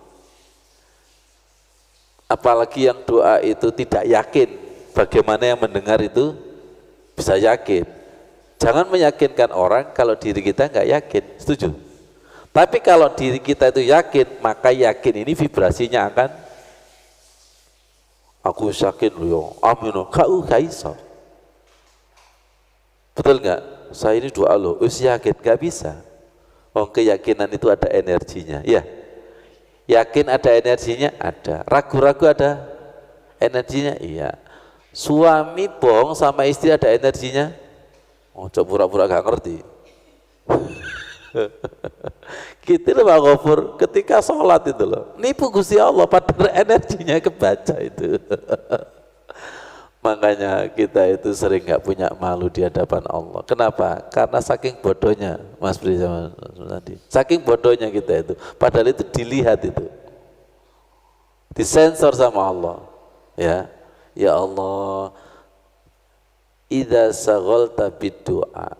Apalagi yang doa itu tidak yakin, bagaimana yang mendengar itu bisa yakin. Jangan meyakinkan orang kalau diri kita nggak yakin, setuju? Tapi kalau diri kita itu yakin, maka yakin ini vibrasinya akan, aku yakin loh, amin, gak iso. Betul nggak? Saya ini doa loh, yakin, gak bisa. Oh, keyakinan itu ada energinya, ya. Yakin ada energinya, ada. Ragu-ragu ada energinya, iya. Suami bohong sama istri ada energinya. Oh, coba pura-pura gak ngerti. Gitu loh Pak Gofur, ketika sholat itu loh, nipu Gusti Allah, padahal energinya kebaca itu. Makanya kita itu sering nggak punya malu di hadapan Allah. Kenapa? Karena saking bodohnya, Mas Bri sama tadi. Saking bodohnya kita itu. Padahal itu dilihat itu, disensor sama Allah. Ya Allah, idza saghalta bid-du'a.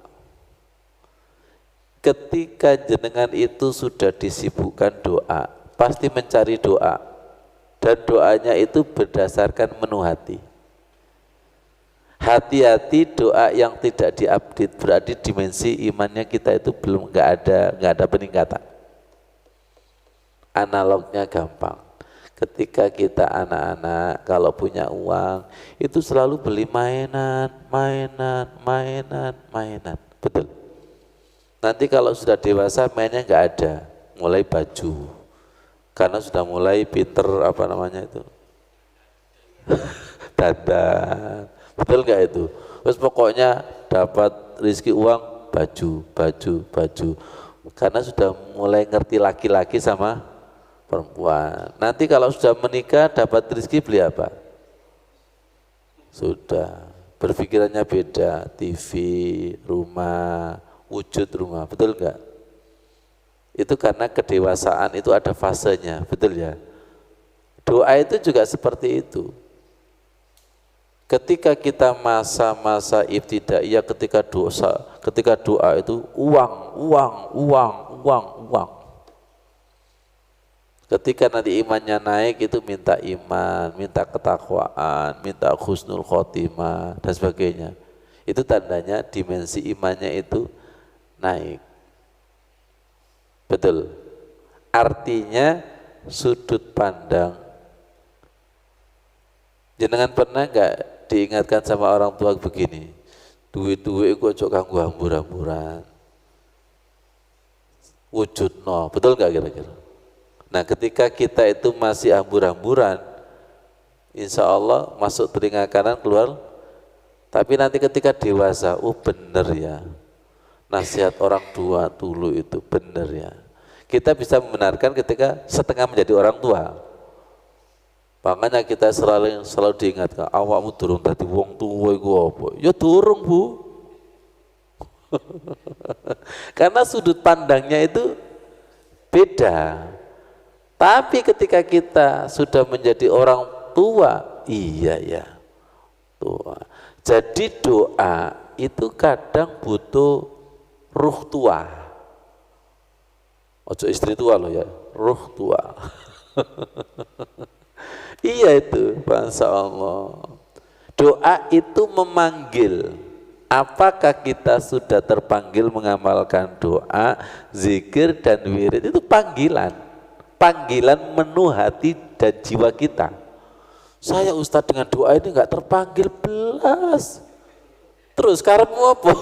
Ketika jenengan itu sudah disibukkan doa, pasti mencari doa. Dan doanya itu berdasarkan menu hati. Hati-hati doa yang tidak diupdate, berarti dimensi imannya kita itu belum nggak ada peningkatan. Analognya gampang. Ketika kita anak-anak kalau punya uang itu selalu beli mainan, betul. Nanti kalau sudah dewasa mainnya nggak ada, mulai baju, karena sudah mulai pinter apa namanya itu, dandan. Betul nggak itu? Terus pokoknya dapat rezeki uang baju, karena sudah mulai ngerti laki-laki sama perempuan. Nanti kalau sudah menikah dapat rezeki beli apa? Sudah berpikirannya beda, TV, rumah, wujud rumah, betul nggak? Itu karena kedewasaan itu ada fasenya, betul ya? Doa itu juga seperti itu. Ketika kita masa-masa ibtidaiyah, ketika doa itu uang. Ketika nanti imannya naik itu minta iman, minta ketakwaan, minta husnul khotimah dan sebagainya. Itu tandanya dimensi imannya itu naik. Betul. Artinya sudut pandang. Jenengan pernah enggak diingatkan sama orang tua begini, duit-duit kok ojo kanggo hambur-hamburan, wujud no, betul nggak kira-kira? Nah ketika kita itu masih hambur-hamburan, insya Allah masuk telinga kanan keluar, tapi nanti ketika dewasa, bener ya, nasihat orang tua dulu itu bener ya. Kita bisa membenarkan ketika setengah menjadi orang tua. Makanya kita selalu diingatkan, awakmu durung dadi wong tuwa iku apa? Ya durung, Bu. Karena sudut pandangnya itu beda. Tapi ketika kita sudah menjadi orang tua, iya ya, Jadi doa itu kadang butuh ruh tua. Ojo istri tua loh ya, ruh tua. Iya itu, Masya Allah. Doa itu memanggil. Apakah kita sudah terpanggil mengamalkan doa, zikir dan wirid? Itu panggilan. Panggilan menu hati dan jiwa kita. Saya Ustadz dengan doa ini nggak terpanggil belas. Terus karepmu apa?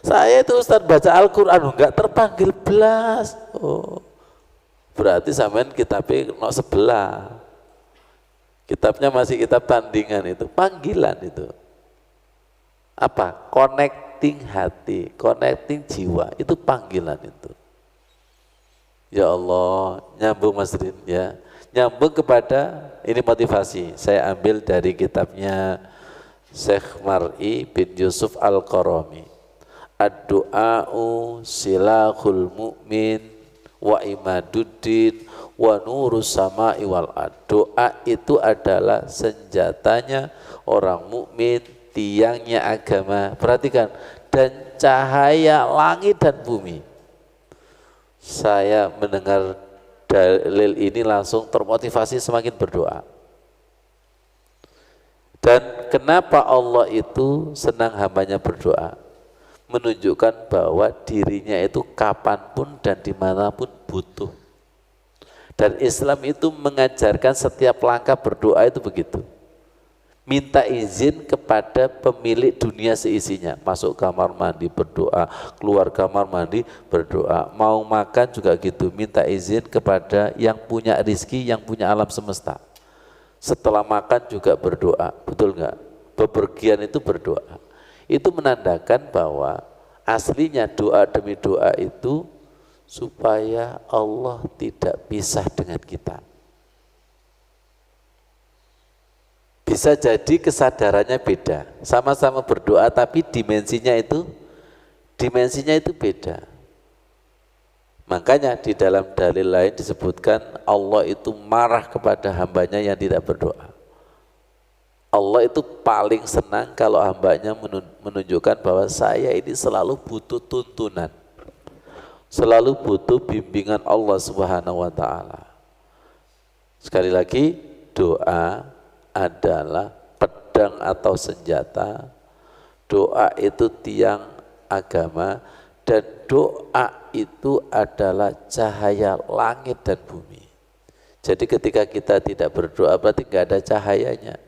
Saya itu Ustadz baca Al-Quran nggak terpanggil belas. Oh, berarti sampean kitabnya no sebelah. Kitabnya masih kitab tandingan itu, panggilan itu. Apa? Connecting hati, connecting jiwa, itu panggilan itu. Ya Allah, nyambung Mas Rin ya. Nyambung kepada, ini motivasi, saya ambil dari kitabnya Syekh Mar'i bin Yusuf Al-Qarami. Ad-du'a'u silahul mu'min wa imaduddin wa nurus sama'i wal ard. Doa itu adalah senjatanya orang mukmin, tiangnya agama. Perhatikan, dan cahaya langit dan bumi. Saya mendengar dalil ini langsung termotivasi semakin berdoa. Dan kenapa Allah itu senang hambanya berdoa? Menunjukkan bahwa dirinya itu kapanpun dan dimanapun butuh. Dan Islam itu mengajarkan setiap langkah berdoa itu begitu. Minta izin kepada pemilik dunia seisinya. Masuk kamar mandi berdoa, keluar kamar mandi berdoa. Mau makan juga gitu, minta izin kepada yang punya rizki, yang punya alam semesta. Setelah makan juga berdoa, betul nggak? Bepergian itu berdoa. Itu menandakan bahwa aslinya doa demi doa itu supaya Allah tidak pisah dengan kita. Bisa jadi kesadarannya beda, sama-sama berdoa tapi dimensinya itu beda. Makanya di dalam dalil lain disebutkan Allah itu marah kepada hambanya yang tidak berdoa. Allah itu paling senang kalau hambanya menunjukkan bahwa saya ini selalu butuh tuntunan, selalu butuh bimbingan Allah Subhanahu wa ta'ala. Sekali lagi, doa adalah pedang atau senjata, doa itu tiang agama, dan doa itu adalah cahaya langit dan bumi. Jadi ketika kita tidak berdoa berarti nggak ada cahayanya.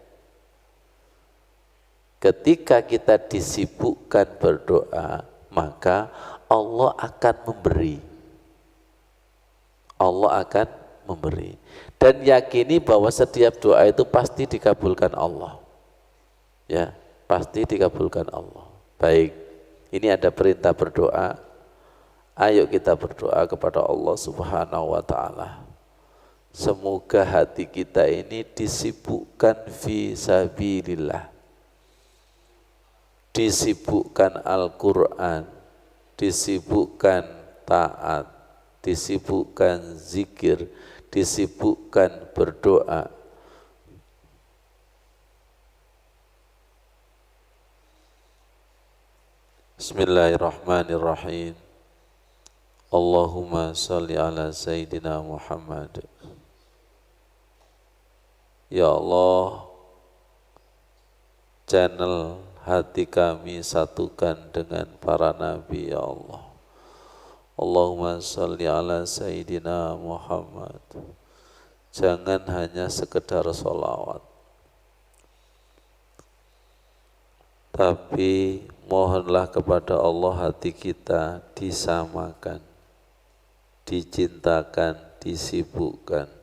Ketika kita disibukkan berdoa, maka Allah akan memberi. Allah akan memberi. Dan yakini bahwa setiap doa itu pasti dikabulkan Allah. Ya, pasti dikabulkan Allah. Baik, ini ada perintah berdoa. Ayo kita berdoa kepada Allah Subhanahu wa ta'ala. Semoga hati kita ini disibukkan fi sabilillah, disibukkan Al-Quran, disibukkan taat, disibukkan zikir, disibukkan berdoa. Bismillahirrahmanirrahim. Allahumma salli ala Sayyidina Muhammad. Ya Allah, channel hati kami satukan dengan para nabi, ya Allah. Allahumma salli ala Sayyidina Muhammad. Jangan hanya sekedar sholawat, tapi mohonlah kepada Allah hati kita disamakan, dicintakan, disibukkan.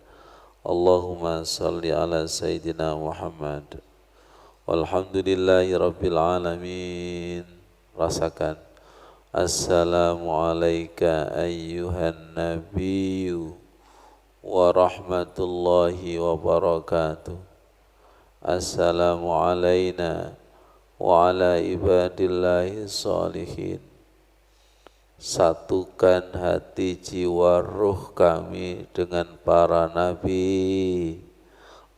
Allahumma salli ala Sayyidina Muhammad. Walhamdulillahi Rabbil Alamin. Rasakan. Assalamu alayka ayyuhan nabiyyu wa rahmatullahi wa barakatuh. Assalamu alayna wa ala ibadillahi salihin. Satukan hati, jiwa, ruh kami dengan para nabi,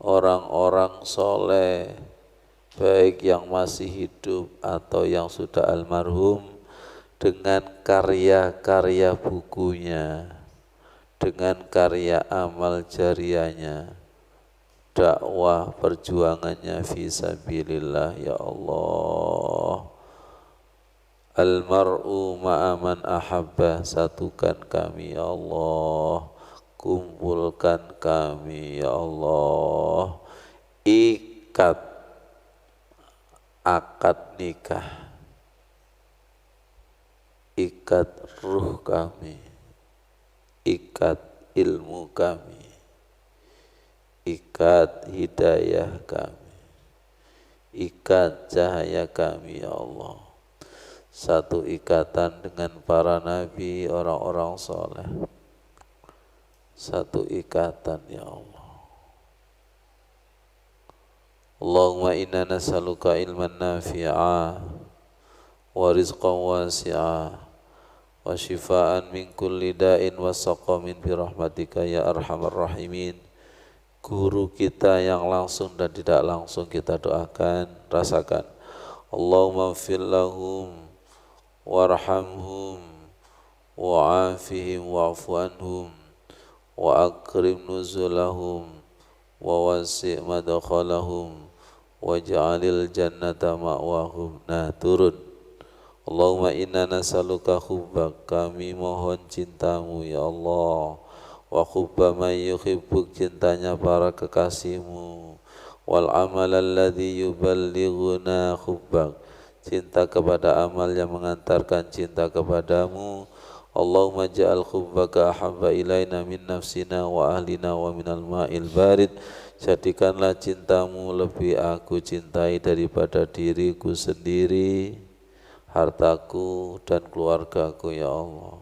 orang-orang soleh baik yang masih hidup atau yang sudah almarhum, dengan karya-karya bukunya, dengan karya amal jariahnya, dakwah perjuangannya fi sabilillah. Ya Allah, almar'u ma'aman ahabba, satukan kami ya Allah, kumpulkan kami ya Allah, ikat akad nikah, ikat ruh kami, ikat ilmu kami, ikat hidayah kami, ikat cahaya kami ya Allah. Satu ikatan dengan para nabi, orang-orang soleh. Satu ikatan ya Allah. Allahumma inna nas'aluka ilman nafi'a wa rizqan wasi'a wa shifaan min kulli da'in wa saqamin bi rahmatika ya arhamar rahimin. Guru kita yang langsung dan tidak langsung kita doakan, rasakan. Allahumma fir lahum warhamhum wa'afihim wa'fu anhum wa akrim nuzulahum wa wasi' madkhalahum waj'alil jannata ma'wahum. Nah, turun. Allahumma inna nas'aluka hubbak, kami mohon cintamu ya Allah, wa hubba man yuhibbuk, cintanya para kekasihmu, wal amal alladhi yuballighuna hubbak, cinta kepada amal yang mengantarkan cinta kepadamu. Allahumma ja'al hubbaka ahabba ilaina min nafsina wa ahlina wa minal ma'il barid, jadikanlah cintamu lebih aku cintai daripada diriku sendiri, hartaku dan keluargaku ya Allah.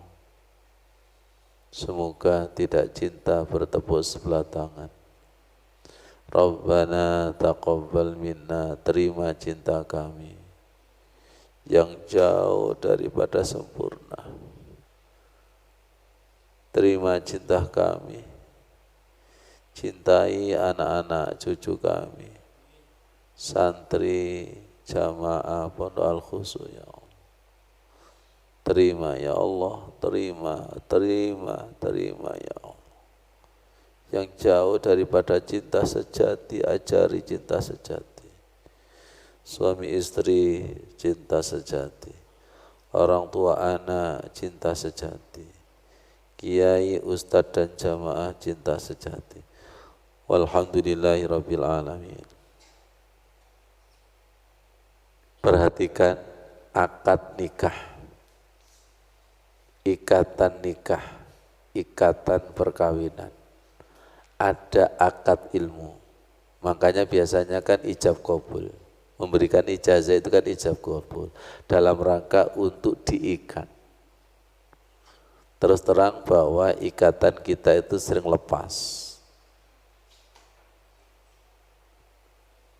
Semoga tidak cinta bertepuk sebelah tangan. Rabbana taqabbal minna, terima cinta kami yang jauh daripada sempurna. Terima cinta kami, cintai anak-anak cucu kami, santri jamaah Pondok Al-Khusus ya Allah. Terima ya Allah, terima ya Allah. Yang jauh daripada cinta sejati, ajari cinta sejati. Suami istri cinta sejati, orang tua anak cinta sejati, kiai, ustadz dan jamaah cinta sejati. Walhamdulillahi rabbil alamin. Perhatikan akad nikah, ikatan nikah, ikatan perkawinan. Ada akad ilmu, makanya biasanya kan ijab qabul. Memberikan ijazah itu kan ijab qabul, dalam rangka untuk diikat. Terus terang bahwa ikatan kita itu sering lepas.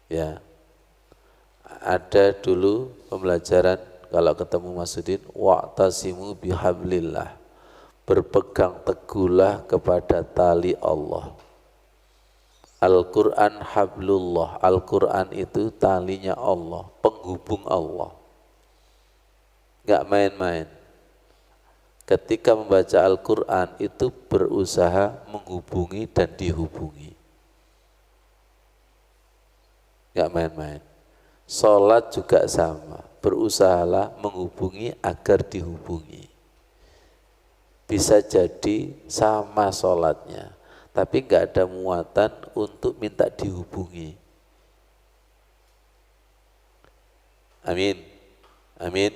Ya, ada dulu pembelajaran kalau ketemu Masudin, wa'tasimu bihablillah, berpegang teguhlah kepada tali Allah. Al-Quran hablullah, Al-Quran itu talinya Allah, penghubung Allah. Enggak main-main. Ketika membaca Al-Quran itu berusaha menghubungi dan dihubungi. Enggak main-main. Salat juga sama, berusahalah menghubungi agar dihubungi. Bisa jadi sama salatnya, tapi enggak ada muatan untuk minta dihubungi. Amin, amin,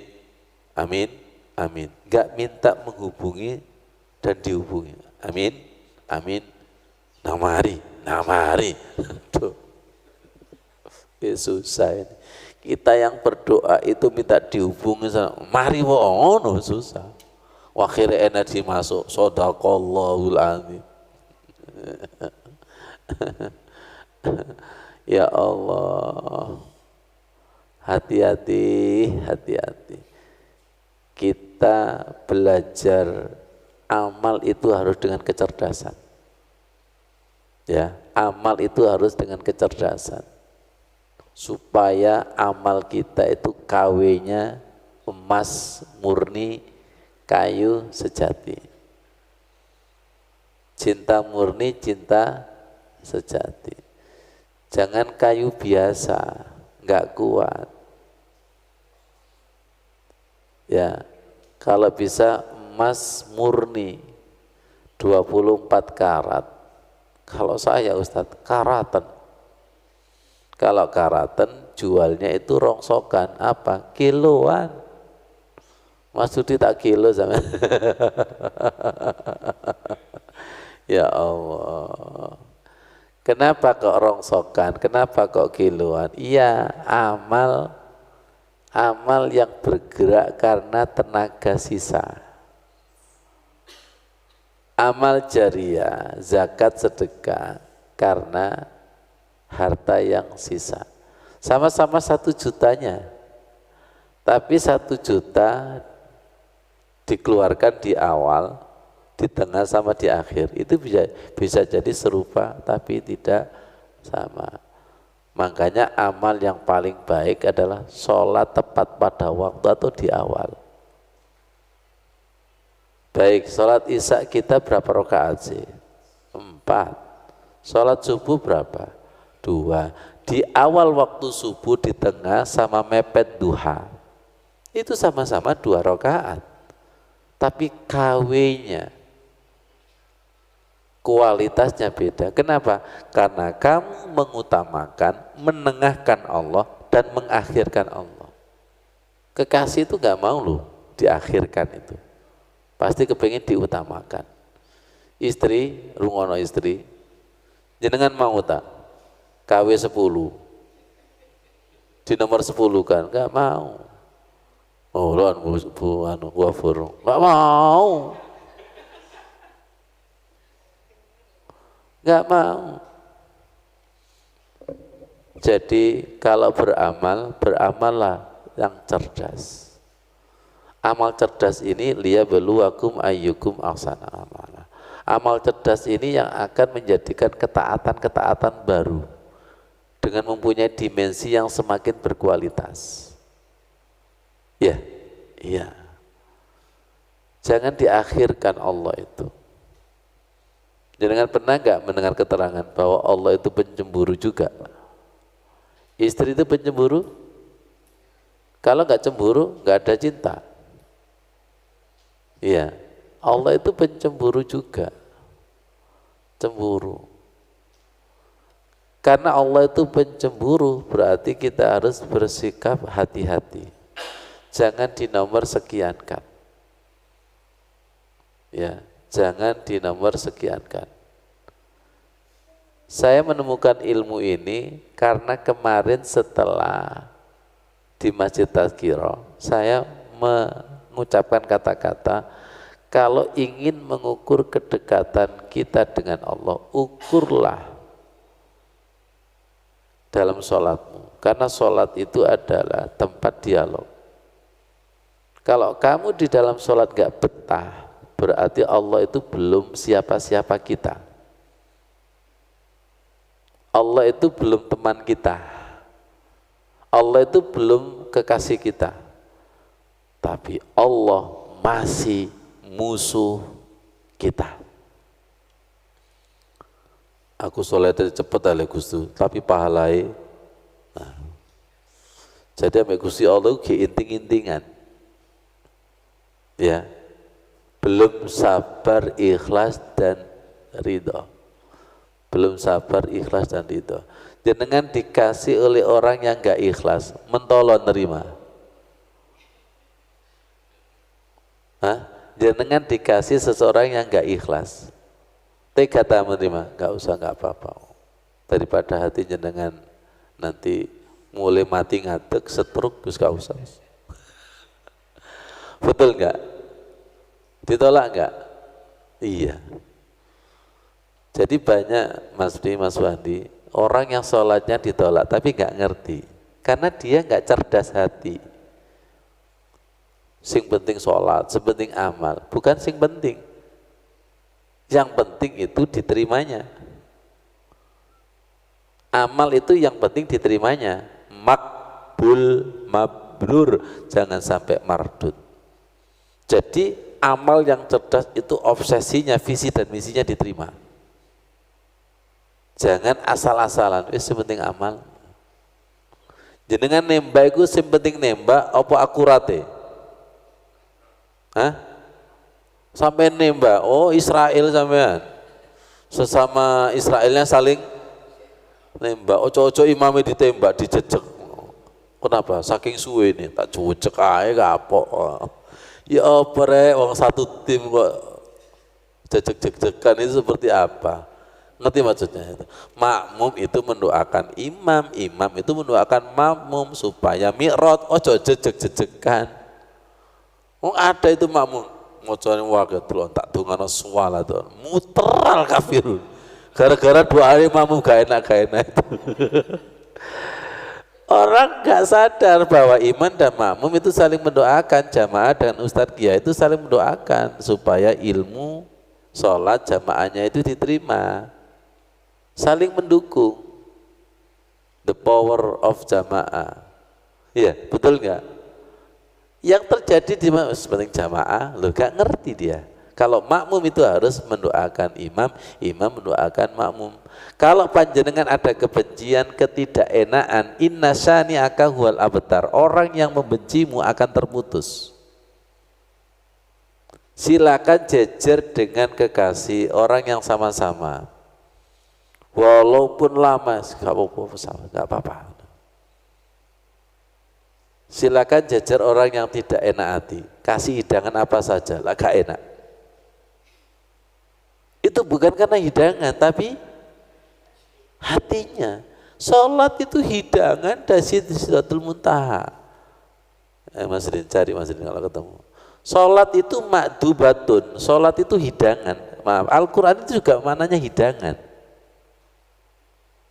amin, amin. Enggak minta menghubungi dan dihubungi. Amin, amin. Namari. Tuh, susah ini. Kita yang berdoa itu minta dihubungi sama, mari wono, susah. Wakhir energi masuk, sodaqallahul azim. Ya Allah, hati-hati. Kita belajar amal itu harus dengan kecerdasan. Ya, amal itu harus dengan kecerdasan. supaya amal kita itu KW-nya emas murni, kayu sejati. Cinta murni, cinta sejati. Jangan kayu biasa, nggak kuat. Ya, kalau bisa emas murni 24 karat. Kalau saya Ustadz, karatan. Kalau karatan jualnya itu rongsokan, apa? Kiloan. Mas Sudi tak kilo sama. Ya Allah. Kenapa kok rongsokan? Kenapa kok kiloan? Iya, amal yang bergerak karena tenaga sisa. Amal jariah, zakat, sedekah karena harta yang sisa. Sama-sama 1 jutanya, tapi 1 juta dikeluarkan di awal, di tengah sama di akhir. Itu bisa jadi serupa tapi tidak sama. Makanya amal yang paling baik adalah sholat tepat pada waktu atau di awal. Baik, sholat isya kita berapa rakaat sih? 4. Sholat subuh berapa? 2. Di awal waktu subuh, di tengah, sama mepet duha. Itu sama-sama 2 rakaat. Tapi KW-nya, kualitasnya beda. Kenapa? Karena kamu mengutamakan, menengahkan Allah dan mengakhirkan Allah. Kekasih itu gak mau loh diakhirkan itu. Pasti kepengen diutamakan. Istri, rungono istri, jenengan mau tak? KW 10 di nomor 10 kan? Gak mau. Oh loan gua furung. Gak mau. Gak mau. Jadi kalau beramal, beramallah yang cerdas. Amal cerdas ini liyabluwakum ayyukum ahsanu amala. Amal cerdas ini yang akan menjadikan ketaatan-ketaatan baru dengan mempunyai dimensi yang semakin berkualitas. Ya, iya. Jangan diakhirkan Allah itu. Jangan pernah nggak mendengar keterangan bahwa Allah itu pencemburu juga? Istri itu pencemburu? Kalau nggak cemburu, nggak ada cinta. Iya, Allah itu pencemburu juga, cemburu. Karena Allah itu pencemburu, berarti kita harus bersikap hati-hati. Jangan dinomor sekiankan. Ya, jangan dinomor sekiankan. Saya menemukan ilmu ini karena kemarin setelah di Masjid Tazkirah, saya mengucapkan kata-kata, kalau ingin mengukur kedekatan kita dengan Allah, ukurlah dalam sholatmu, karena sholat itu adalah tempat dialog. Kalau kamu di dalam sholat gak betah, berarti Allah itu belum siapa-siapa kita. Allah itu belum teman kita. Allah itu belum kekasih kita. Tapi Allah masih musuh kita. Aku sholatnya cepet ale Gusti, tapi pahalai. Nah, jadi ambek Gusti Allah ki inting-intingan. Ya. Belum sabar, ikhlas dan ridho. Belum sabar, ikhlas dan ridho. Jenengan dikasih oleh orang yang enggak ikhlas, mentolong nerima. Hah? Jenengan dikasih seseorang yang enggak ikhlas, tega tak menerima? Enggak usah, enggak apa-apa. Daripada hati jenengan nanti mulai mati ngadeg, stroke, terus enggak usah. Betul enggak? Ditolak enggak? Iya. Jadi banyak Mas Wandi, orang yang sholatnya ditolak tapi enggak ngerti, karena dia enggak cerdas hati. Sing penting sholat, sepenting amal, bukan sing penting. Yang penting itu diterimanya. Amal itu yang penting diterimanya. makbul, mabrur, jangan sampai mardud. Jadi amal yang cerdas itu obsesinya, visi dan misinya diterima. Jangan asal-asalan, wis penting amal. Jenengan nembak iku sing penting nembak apa akurate? Hah? Sampai nembak, oh Israel sampean. Sesama Israelnya saling nembak, ojo-ojo imamnya ditembak, dijejek. Kenapa? Saking suwe nih, tak cucek aja kapok. Ya apa rek, wong satu tim kok jejek-jejekan itu seperti apa? Ngerti maksudnya itu? Makmum itu mendoakan imam, imam itu mendoakan makmum supaya mi'rad, ojo jejek-jejekan. Oh ada itu makmum, ngocone wakil tak dungano suwala tuh, muteral kafir. Gara-gara doa makmum gak enak itu. Orang gak sadar bahwa iman dan makmum itu saling mendoakan, jamaah dan ustadz kiai itu saling mendoakan supaya ilmu sholat jamaahnya itu diterima, saling mendukung. The power of jamaah. Iya, betul nggak? Yang terjadi di sepenting jamaah, lo gak ngerti dia. Kalau makmum itu harus mendoakan imam, imam mendoakan makmum. Kalau panjenengan ada kebencian, ketidakenaan, inna syani'aka huwal abtar, orang yang membencimu akan terputus. Silakan jejer dengan kekasih orang yang sama-sama. Walaupun lama, gak apa-apa. Silakan jejer orang yang tidak enak hati. Kasih hidangan apa saja, lah gak enak. Itu bukan karena hidangan, tapi hatinya. Sholat itu hidangan dari Sidratul Muntaha. Mas Rin, cari Mas Rin kalau ketemu. Sholat itu makdubatun, sholat itu hidangan. Maaf, Al-Quran itu juga maknanya hidangan.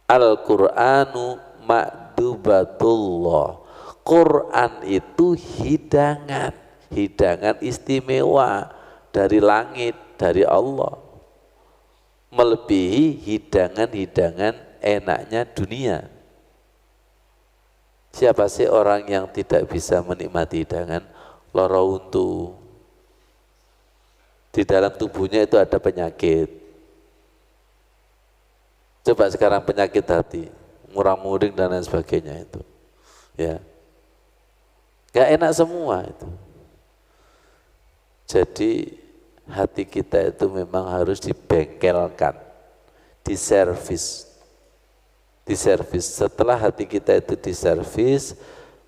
Al-Quranu makdubatullah. Quran itu hidangan, hidangan istimewa dari langit, dari Allah. Melebihi hidangan-hidangan enaknya dunia. Siapa sih orang yang tidak bisa menikmati hidangan? Loro untu. Di dalam tubuhnya itu ada penyakit. Coba sekarang penyakit hati, murang-muring dan lain sebagainya itu. Ya. Gak enak semua itu. Jadi hati kita itu memang harus dibengkelkan, diservis. Diservis. Setelah hati kita itu diservis,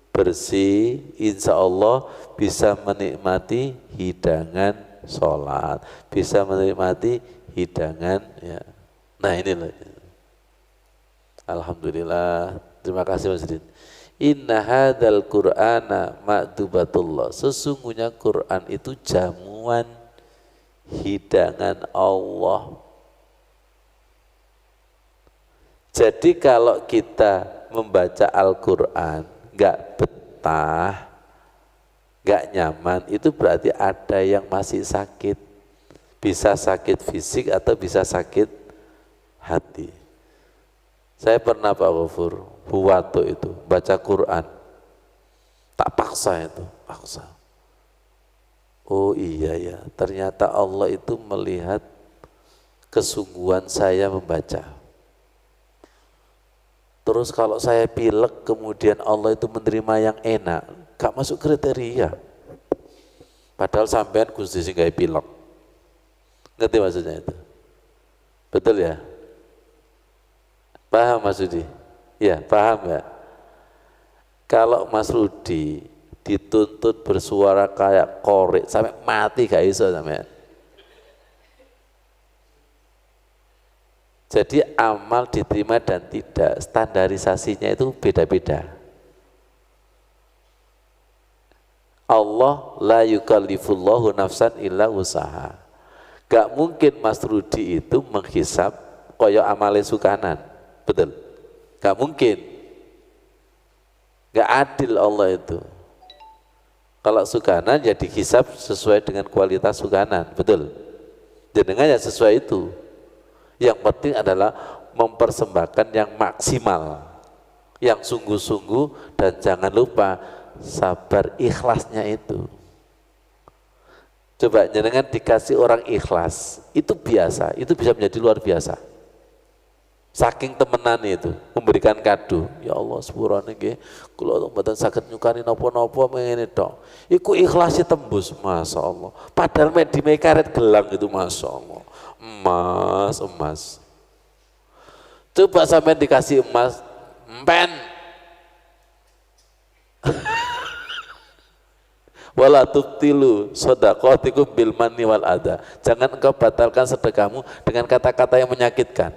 bersih, insya Allah bisa menikmati hidangan sholat, bisa menikmati hidangan ya. Nah inilah. Alhamdulillah. Terima kasih Mas Din. Inna hadzal Qur'ana ma'dubatullah. Sesungguhnya Quran itu jamuan hidangan Allah. Jadi kalau kita membaca Al-Quran gak betah, gak nyaman, itu berarti ada yang masih sakit. Bisa sakit fisik atau bisa sakit hati. Saya pernah Pak Ghafur, buwato itu, baca Quran. Tak paksa itu, paksa. Oh iya ya, ternyata Allah itu melihat kesungguhan saya membaca. Terus kalau saya pilek kemudian Allah itu menerima yang enak, gak masuk kriteria. Padahal sampean Gusti sing gawe pilek. Ngerti maksudnya itu? Betul ya? Paham Mas Rudi? Ya, paham ya? Kalau Mas Rudi dituntut bersuara kayak korek sampai mati gak iso sampean. Jadi amal diterima dan tidak, standarisasinya itu beda-beda. Allah la yukallifullahu nafsan illa usaha. Gak mungkin Mas Rudi itu menghisap koyo amale sukanan, betul? Gak mungkin. Gak adil Allah itu. Kalau sukanan ya dihisap sesuai dengan kualitas sukanan, betul? Jenengan ya sesuai itu. Yang penting adalah mempersembahkan yang maksimal. yang sungguh-sungguh, dan jangan lupa sabar ikhlasnya itu. Coba jenengan dikasih orang ikhlas, itu biasa, itu bisa menjadi luar biasa. Saking temenan itu, memberikan kado. Ya Allah, sepurane nggih, kula mboten saged nyukani napa-napa ngene tok. Iku ikhlasnya tembus, Masya Allah. Padahal di karet gelang itu, Masya Allah. Emas. Coba sampai dikasih emas, empen. Wala tubtilu shadaqatikum bil manni wal adha. Jangan engkau batalkan sedekahmu dengan kata-kata yang menyakitkan.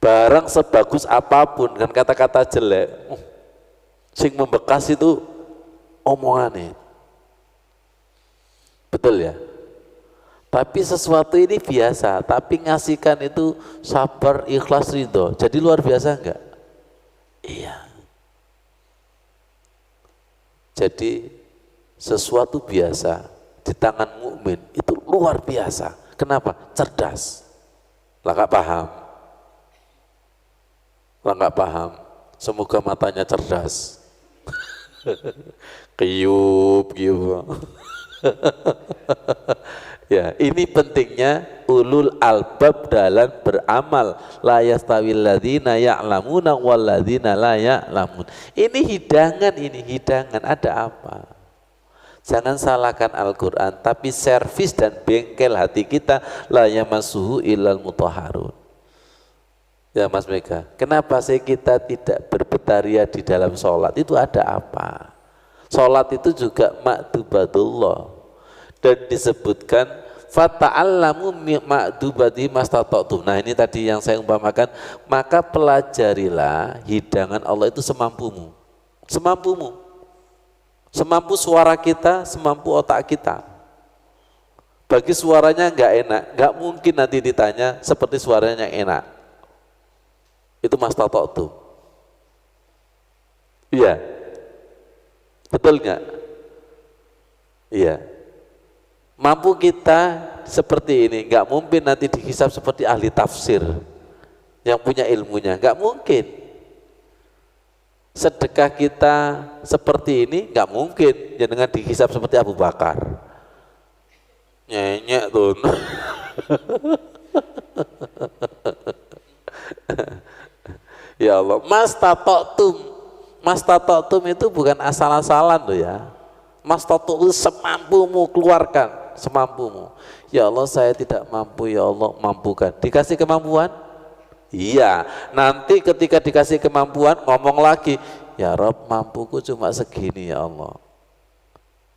Barang sebagus apapun dengan kata-kata jelek, sing membekas itu omongannya. Betul ya? Tapi sesuatu ini biasa, tapi ngasihkan itu sabar, ikhlas, ridho. Jadi luar biasa enggak? Iya. Jadi sesuatu biasa di tangan mukmin itu luar biasa. Kenapa? Cerdas. Lah enggak paham. Lah enggak paham. Semoga matanya cerdas. Kiyup. Ya, ini pentingnya ulul albab dalam beramal. La yastawil ladzina ya'lamuna wal ladzina la ya'lamun. Ini hidangan, ada apa? Jangan salahkan Al-Qur'an, tapi servis dan bengkel hati kita la yamassuhu illal mutahharun. Ya Mas Mega, kenapa sih kita tidak berbetaria di dalam sholat? Itu ada apa? Sholat itu juga maktubatullah. Dan disebutkan fata'allamu ma'dubati mastata'tum. Nah ini tadi yang saya umpamakan, maka pelajarilah hidangan Allah itu semampumu. Semampu suara kita, semampu otak kita. Bagi suaranya enggak enak, enggak mungkin nanti ditanya seperti suaranya yang enak. Itu mastata'tum. Iya. Betul enggak? Iya. Mampu kita seperti ini, nggak mungkin nanti dihisab seperti ahli tafsir yang punya ilmunya, nggak mungkin. Sedekah kita seperti ini, nggak mungkin dengan dihisab seperti Abu Bakar. Nyenyek tuh. Ya Allah, Mas tatotum itu bukan asal-asalan loh ya. Mas tatotum semampumu keluarkan. Semampumu. Ya Allah, saya tidak mampu, ya Allah mampukan. Dikasih kemampuan? Iya. Nanti ketika dikasih kemampuan ngomong lagi, ya Rob mampuku cuma segini ya Allah.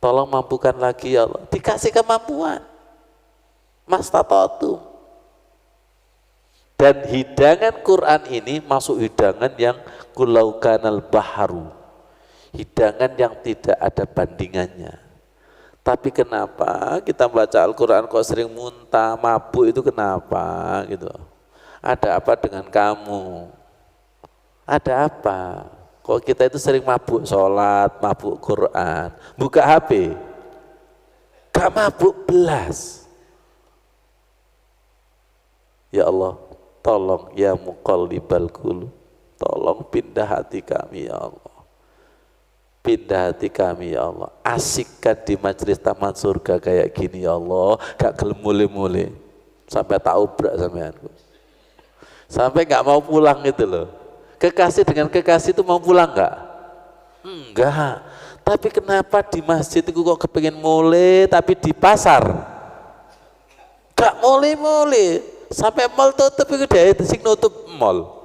Tolong mampukan lagi ya Allah. Dikasih kemampuan. Mastata'tum. Dan hidangan Quran ini masuk hidangan yang kulaukanal baharu. Hidangan yang tidak ada bandingannya. Tapi kenapa kita baca Al-Quran kok sering muntah, mabuk itu kenapa gitu? Ada apa dengan kamu? Ada apa? Kok kita itu sering mabuk sholat, mabuk Quran, buka HP, gak mabuk belas. Ya Allah, tolong ya muqallibal qulub, tolong pindah hati kami ya Allah. Pindah hati kami ya Allah, asikkan di majelis taman surga kayak gini ya Allah, gak gelem mule-mule sampai tak ubrak sampeanku, sampai gak mau pulang gitu loh. Kekasih dengan kekasih itu mau pulang gak? Enggak. Tapi kenapa di masjid itu kok kepengen mule, tapi di pasar gak mule-mule, sampai mall tutup itu dia sing nutup mall.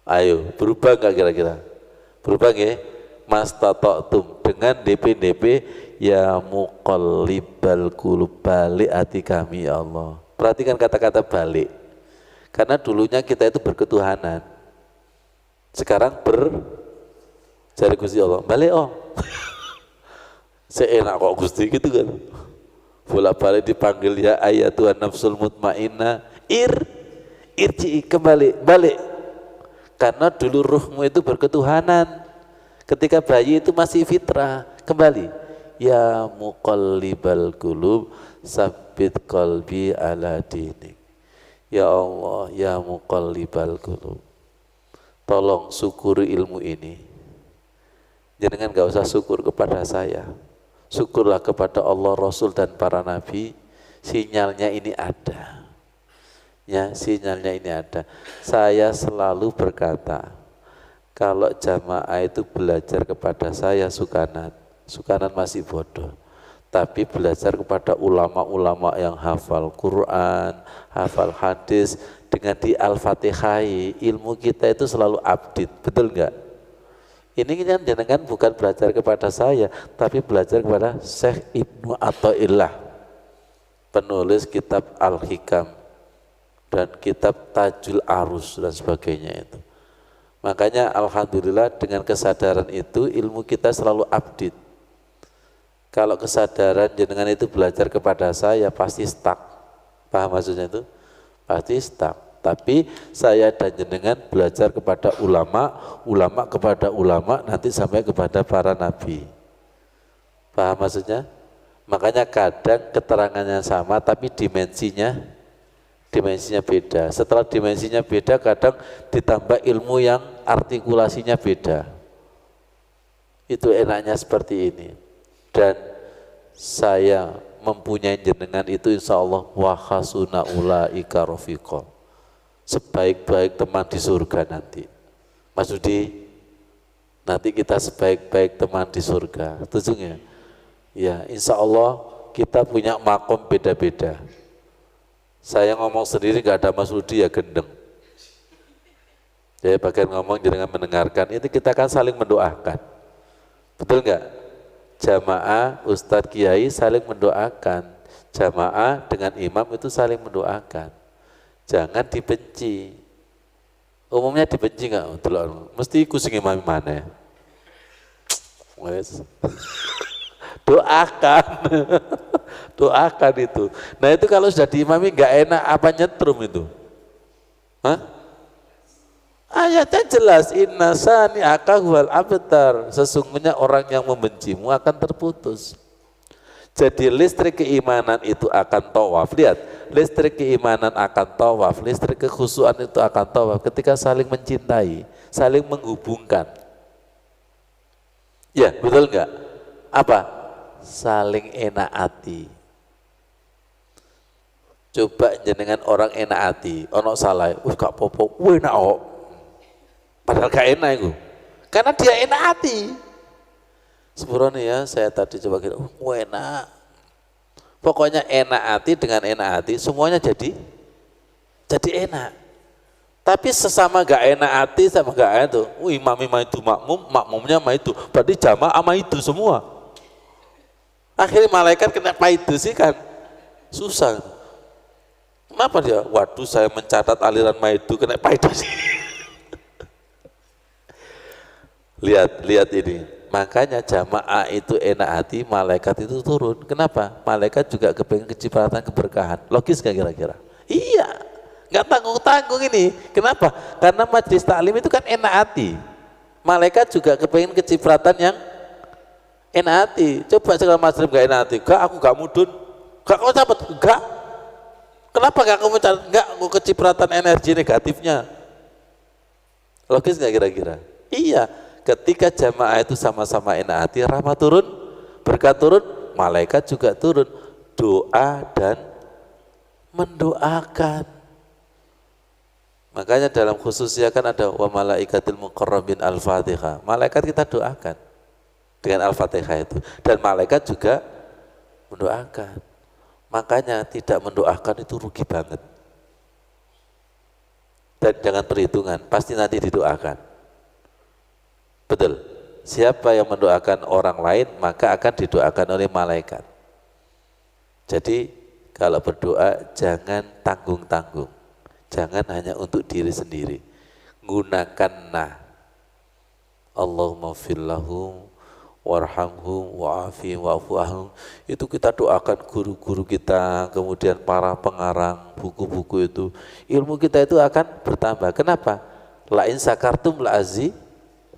Ayo, berubah nggak kira-kira? Berubah nggak? Mastata'tum, dengan DP ya muqallibal qulub, balik hati kami ya Allah. Perhatikan kata-kata balik. Karena dulunya kita itu berketuhanan. Sekarang cari Gusti Allah. Balik oh. Seenak kok Gusti gitu kan. Bolak-balik dipanggil ya ayatuhan nafsul mutmainnah, irji'i, kembali, balik. Karena dulu ruhmu itu berketuhanan. Ketika bayi itu masih fitrah, kembali. Ya muqallibal qulub, sabbit qalbi ala dinik. Ya Allah, ya muqallibal qulub, tolong syukuri ilmu ini. Jangan gak usah syukur kepada saya, syukurlah kepada Allah, Rasul dan para nabi. Sinyalnya ini ada, ya, sinyalnya ini ada. Saya selalu berkata, kalau jamaah itu belajar kepada saya Sukanan masih bodoh, tapi belajar kepada ulama-ulama yang hafal Quran, hafal hadis, dengan di Al-Fatihai, ilmu kita itu selalu update, betul enggak? Ini kan jangan bukan belajar kepada saya, tapi belajar kepada Syekh Ibnu Athaillah, penulis kitab Al-Hikam dan kitab Tajul Arus dan sebagainya itu. Makanya alhamdulillah dengan kesadaran itu ilmu kita selalu update. Kalau kesadaran jenengan itu belajar kepada saya pasti stuck. Paham maksudnya itu? Pasti stuck. Tapi saya dan jenengan belajar kepada ulama, ulama kepada ulama, nanti sampai kepada para nabi. Paham maksudnya? Makanya kadang keterangannya sama tapi dimensinya beda. Setelah dimensinya beda, kadang ditambah ilmu yang artikulasinya beda. Itu enaknya seperti ini. Dan saya mempunyai jenengan itu insya Allah wa hasuna ulaika rafiqa, sebaik-baik teman di surga nanti. Mas Dudi, nanti kita sebaik-baik teman di surga, setuju? Ya, insya Allah kita punya makom beda-beda. Saya ngomong sendiri gak ada Mas Dudi ya gendeng. Jadi bagian ngomong jangan mendengarkan, itu kita kan saling mendoakan. Betul nggak? Jamaah, Ustadz, Kiai saling mendoakan. Jamaah dengan imam itu saling mendoakan. Jangan dibenci. Umumnya dibenci nggak? Mesti kusing imam mana? Doakan. Doakan itu. Nah itu kalau sudah diimami nggak enak apa nyetrum itu? Hah? Ayatnya jelas, inna sani'aka huwal abtar, sesungguhnya orang yang membencimu akan terputus. Jadi listrik keimanan itu akan tawaf. Lihat, listrik keimanan akan tawaf, listrik kekhusyuan itu akan tawaf ketika saling mencintai, saling menghubungkan. Ya, betul enggak? Apa? Saling enak hati. Coba jenengan orang enak hati, ono salah, gak popo, enak kok. Padahal gak enak itu, karena dia enak hati. Sepurone ya, saya tadi coba kira, enak. Pokoknya enak hati dengan enak hati, semuanya jadi enak. Tapi sesama gak enak hati sama gak enak itu, imam itu makmum, makmumnya sama itu, berarti jamaah sama itu semua. Akhirnya malaikat kenapa itu sih kan? Susah. Kenapa dia? Waduh, saya mencatat aliran maidu kenapa itu sih? Lihat ini, makanya jamaah itu enak hati, malaikat itu turun. Kenapa? Malaikat juga kepengen kecipratan keberkahan. Logis gak kira-kira? Iya, nggak tanggung-tanggung ini. Kenapa? Karena majlis taklim itu kan enak hati. Malaikat juga kepengen kecipratan yang enak hati. Coba segala macam gak enak hati. Gak, aku gak mudun. Gak, kamu cabut? Gak. Kenapa gak kamu cabut? Gak, aku kecipratan energi negatifnya. Logis gak kira-kira? Iya. Ketika jamaah itu sama-sama enak hati, rahmat turun, berkat turun, malaikat juga turun, doa dan mendoakan. Makanya dalam khususnya kan ada wa malaikatil muqarrabin al-fatihah, malaikat kita doakan dengan al-fatihah itu, dan malaikat juga mendoakan. Makanya tidak mendoakan itu rugi banget. Dan jangan perhitungan, pasti nanti didoakan. Betul, siapa yang mendoakan orang lain maka akan didoakan oleh malaikat. Jadi kalau berdoa jangan tanggung-tanggung, jangan hanya untuk diri sendiri. Gunakanlah Allahumma fillahu warhamhum wa'afi wa'afu'ahum. Itu kita doakan guru-guru kita, kemudian para pengarang buku-buku itu. Ilmu kita itu akan bertambah. Kenapa? La'in sakartum la'azi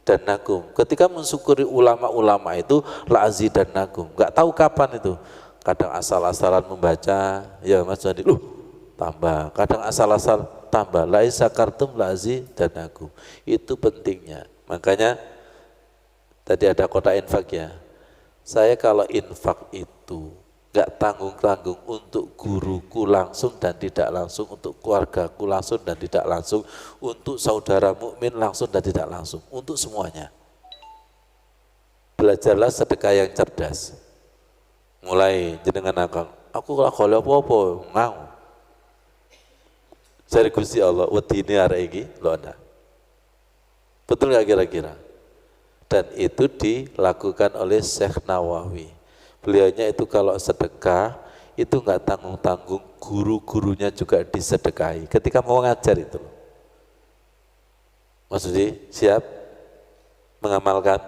dan nagum. Ketika mensyukuri ulama-ulama itu la'azi dan nagum. Gak tahu kapan itu. Kadang asal-asalan membaca, ya Mas Wandi, tambah, kadang asal-asal tambah, la in syakartum la azidannakum. Itu pentingnya. Makanya tadi ada kotak infak ya. Saya kalau infak itu nggak tanggung-tanggung untuk guruku langsung dan tidak langsung, untuk keluargaku langsung dan tidak langsung, untuk saudara mukmin langsung dan tidak langsung, untuk semuanya. Belajarlah sedekah yang cerdas. Mulai jenengan aku kalau golek apa-apa ngau. Cari Gusti Allah, wedine arek iki lho Anda. Betul nggak kira-kira? Dan itu dilakukan oleh Syekh Nawawi. Beliaunya itu kalau sedekah itu nggak tanggung-tanggung, guru-gurunya juga disedekahi ketika mau ngajar itu. Maksudnya siap mengamalkan?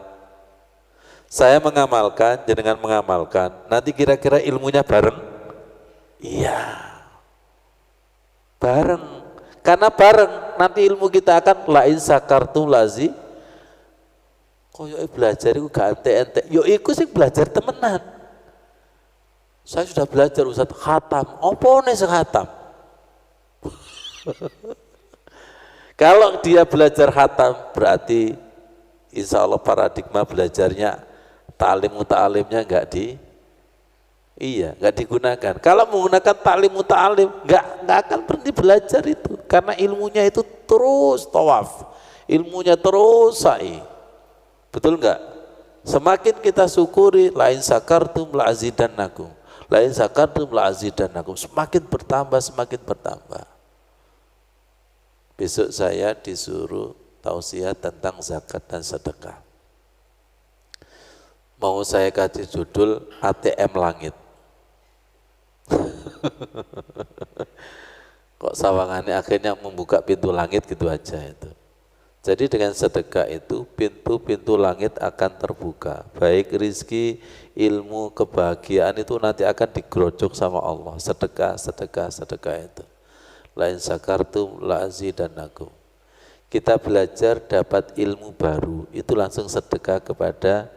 Saya mengamalkan, jenengan mengamalkan. Nanti kira-kira ilmunya bareng? Iya. Bareng, karena bareng nanti ilmu kita akan la in sakartum lazi. Koyo belajar itu gak ente-ente. Yo iku sih belajar temenan. Saya sudah belajar Ustaz khatam. Apa nih khatam? Kalau dia belajar khatam berarti insya Allah paradigma belajarnya ta'alimnya nggak digunakan. Kalau menggunakan ta'lim muta'alim, nggak akan berhenti belajar itu, karena ilmunya itu terus tawaf, ilmunya terus sa'i. Betul nggak? Semakin kita syukuri, la in sakartum la azidannakum, la in sakartum la azidannakum, semakin bertambah. Besok saya disuruh tausiah tentang zakat dan sedekah. Mau saya kasih judul ATM Langit. Kok sawangannya akhirnya membuka pintu langit gitu aja itu. Jadi dengan sedekah itu pintu-pintu langit akan terbuka. Baik rizki, ilmu, kebahagiaan itu nanti akan digerojok sama Allah. Sedekah itu. La in sakartum la azidannakum. Kita belajar dapat ilmu baru, itu langsung sedekah kepada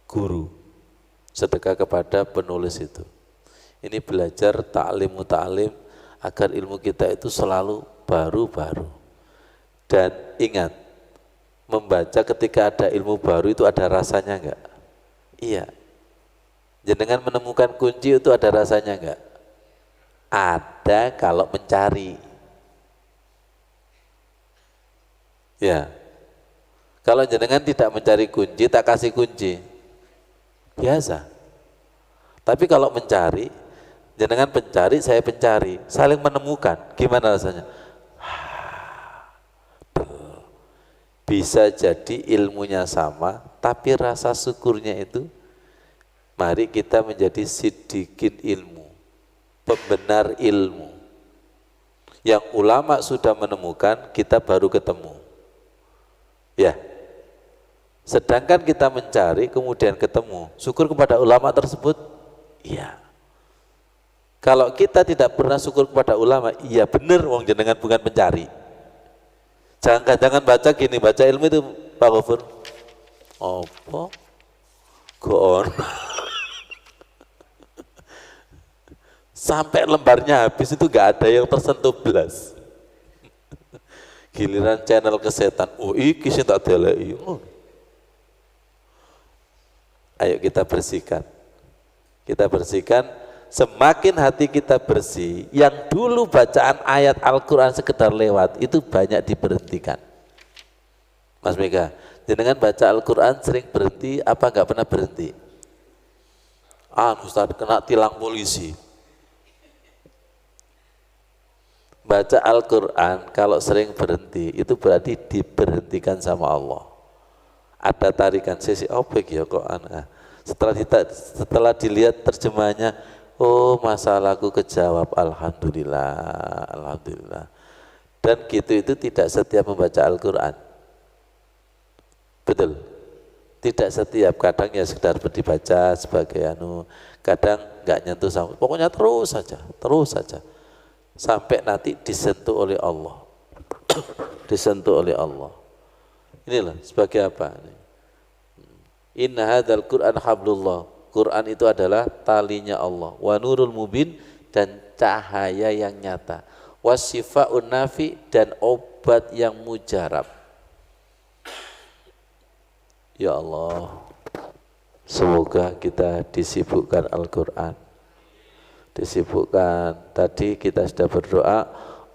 guru. Sedekah kepada penulis itu. Ini belajar ta'lim muta'alim agar ilmu kita itu selalu baru-baru. Dan ingat, membaca ketika ada ilmu baru itu ada rasanya enggak? Iya. Jenengan menemukan kunci itu ada rasanya enggak? Ada kalau mencari. Ya. Kalau jenengan tidak mencari kunci, tak kasih kunci. Biasa. Tapi kalau mencari, jenengan pencari, saya pencari, saling menemukan, gimana rasanya? Bisa jadi ilmunya sama, tapi rasa syukurnya itu, mari kita menjadi sidikin ilmu, pembenar ilmu. Yang ulama sudah menemukan, kita baru ketemu. Ya. Sedangkan kita mencari, kemudian ketemu, syukur kepada ulama tersebut, iya. Kalau kita tidak pernah syukur kepada ulama, iya benar, wong jenengan bukan pencari. Jangan baca gini, baca ilmu itu Pak Gofur. Apa? Go on. Sampai lembarnya habis itu gak ada yang tersentuh belas. Giliran channel kesetan, oh iki sing tak deleki. Ayo kita bersihkan. Kita bersihkan. Semakin hati kita bersih, yang dulu bacaan ayat Al-Quran sekedar lewat, itu banyak diberhentikan. Mas Mega, jenengan baca Al-Quran sering berhenti, apa enggak pernah berhenti? Ustaz, kena tilang polisi. Baca Al-Quran, kalau sering berhenti, itu berarti diberhentikan sama Allah. Ada tarikan sisi, ya kok aneh. Setelah dilihat terjemahannya, oh masalahku kejawab, alhamdulillah. Dan gitu itu tidak setiap membaca Al-Quran. Betul? Tidak setiap, kadang ya sekedar dibaca sebagai kadang nggak nyentuh sama, pokoknya terus saja. Sampai nanti disentuh oleh Allah. Disentuh oleh Allah. Inilah sebagai apa? Inna hadzal Qur'an hablullah. Quran itu adalah talinya Allah, wa nurul mubin, dan cahaya yang nyata. Wasyifaun nafi, dan obat yang mujarab. Ya Allah, semoga kita disibukkan Al-Quran, disibukkan. Tadi kita sudah berdoa,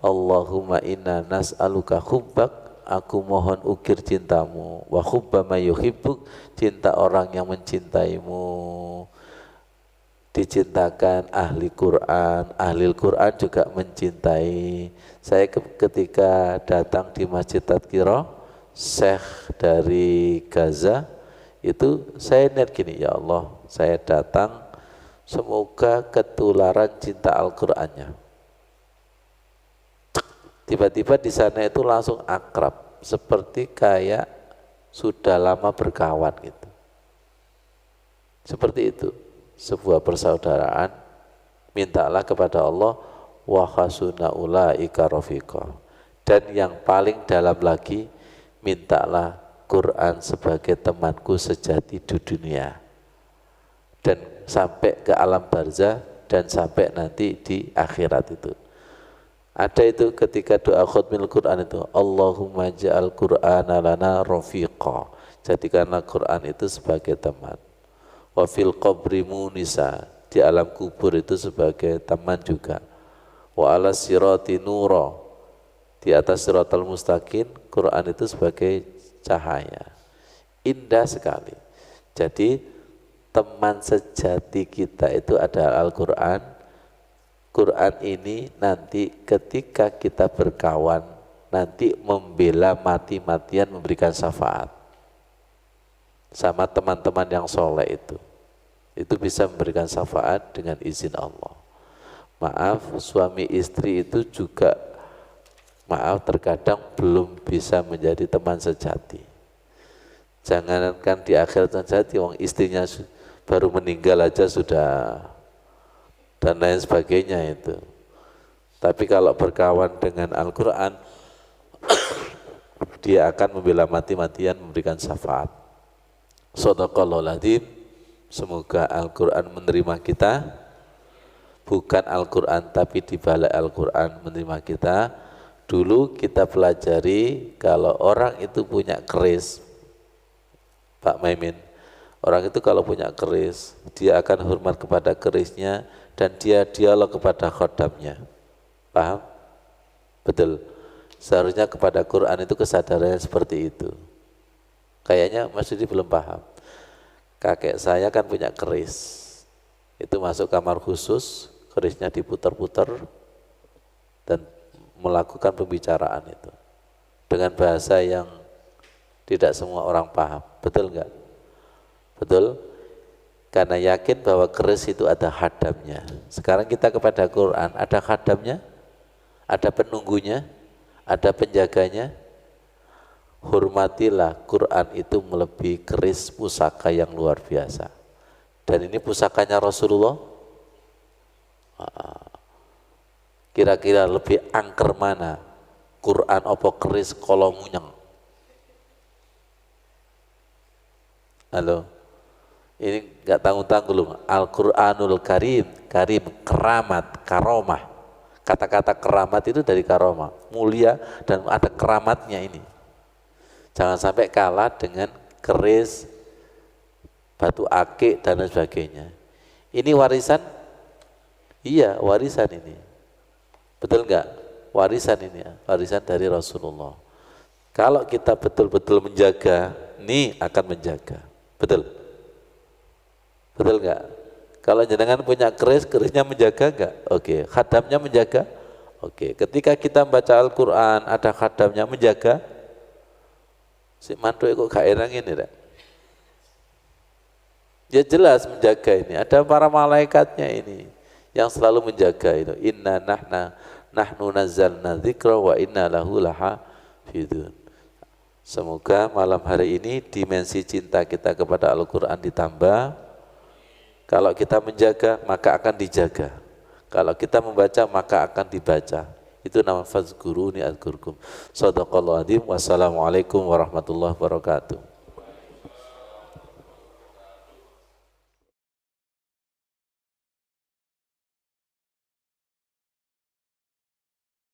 Allahumma inna nas'aluka hubbak, aku mohon ukir cintamu, wa hubba ma yuhibbuk, cinta orang yang mencintaimu. Dicintakan ahli Quran, ahli Quran juga mencintai. Saya ketika datang di Masjid Tadkirah, Syekh dari Gaza, itu saya niat gini, ya Allah, saya datang semoga ketularan cinta Al-Qur'annya. Tiba-tiba di sana itu langsung akrab, seperti kayak sudah lama berkawan gitu. Seperti itu, sebuah persaudaraan. Mintalah kepada Allah, wa hasuna ulaika rafiqa. Dan yang paling dalam lagi, mintalah Quran sebagai temanku sejati di dunia dan sampai ke alam barzah dan sampai nanti di akhirat itu. Ada itu ketika doa khutmil Quran itu, Allahumma ja'al Qur'ana lana rafiqa, jadikanlah Quran itu sebagai teman. Wa fil qabri munisa, di alam kubur itu sebagai teman juga. Wa ala sirati nura, di atas siratal mustaqim, Quran itu sebagai cahaya. Indah sekali. Jadi teman sejati kita itu adalah Al-Quran. Quran ini nanti ketika kita berkawan, nanti membela mati-matian, memberikan syafaat sama teman-teman yang soleh itu bisa memberikan syafaat dengan izin Allah. Maaf, suami istri itu juga terkadang belum bisa menjadi teman sejati. Jangankan di akhirat sejati, wong istrinya baru meninggal aja sudah, dan lain sebagainya itu. Tapi kalau berkawan dengan Al-Quran, dia akan membela mati-matian, memberikan syafaat. Shadaqallahul adzim. Semoga Al-Quran menerima kita, bukan Al-Quran tapi di balik Al-Quran menerima kita. Dulu kita pelajari kalau orang itu punya keris, Pak Maimin, orang itu kalau punya keris, dia akan hormat kepada kerisnya dan dia dialog kepada khodamnya. Paham? Betul. Seharusnya kepada Quran itu kesadarannya seperti itu. Kayaknya Mas Didi belum paham. Kakek saya kan punya keris, itu masuk kamar khusus, kerisnya diputar-putar dan melakukan pembicaraan itu dengan bahasa yang tidak semua orang paham. Betul enggak? Betul? Karena yakin bahwa keris itu ada khadamnya. Sekarang kita kepada Quran, ada khadamnya, ada penunggunya, ada penjaganya. Hormatilah Quran itu melebihi keris pusaka yang luar biasa. Dan ini pusakanya Rasulullah. Kira-kira lebih angker mana, Quran apa keris kalau munyeng? Halo, ini nggak tanggung-tanggung loh. Al-Quranul Karim, Karim keramat, karomah. Kata-kata keramat itu dari karomah, mulia dan ada keramatnya ini. Jangan sampai kalah dengan keris, batu akik dan lain sebagainya. Ini warisan? Iya, warisan ini. Betul enggak? Warisan ini, warisan dari Rasulullah. Kalau kita betul-betul menjaga, ini akan menjaga. Betul? Betul enggak? Kalau jenengan punya keris, kerisnya menjaga enggak? Oke. Khadamnya menjaga? Oke. Ketika kita membaca Al-Quran, ada khadamnya menjaga? Si mantu kok gak enak ini, tak? Ya jelas menjaga ini. Ada para malaikatnya ini yang selalu menjaga itu. Inna nahnu nazzalna dzikra wa inna lahu lahafidun. Semoga malam hari ini dimensi cinta kita kepada Al-Quran ditambah. Kalau kita menjaga, maka akan dijaga. Kalau kita membaca, maka akan dibaca. Itu nama fazkuruni azkurkum. Shadaqallahu adzim. Wassalamualaikum warahmatullahi wabarakatuh.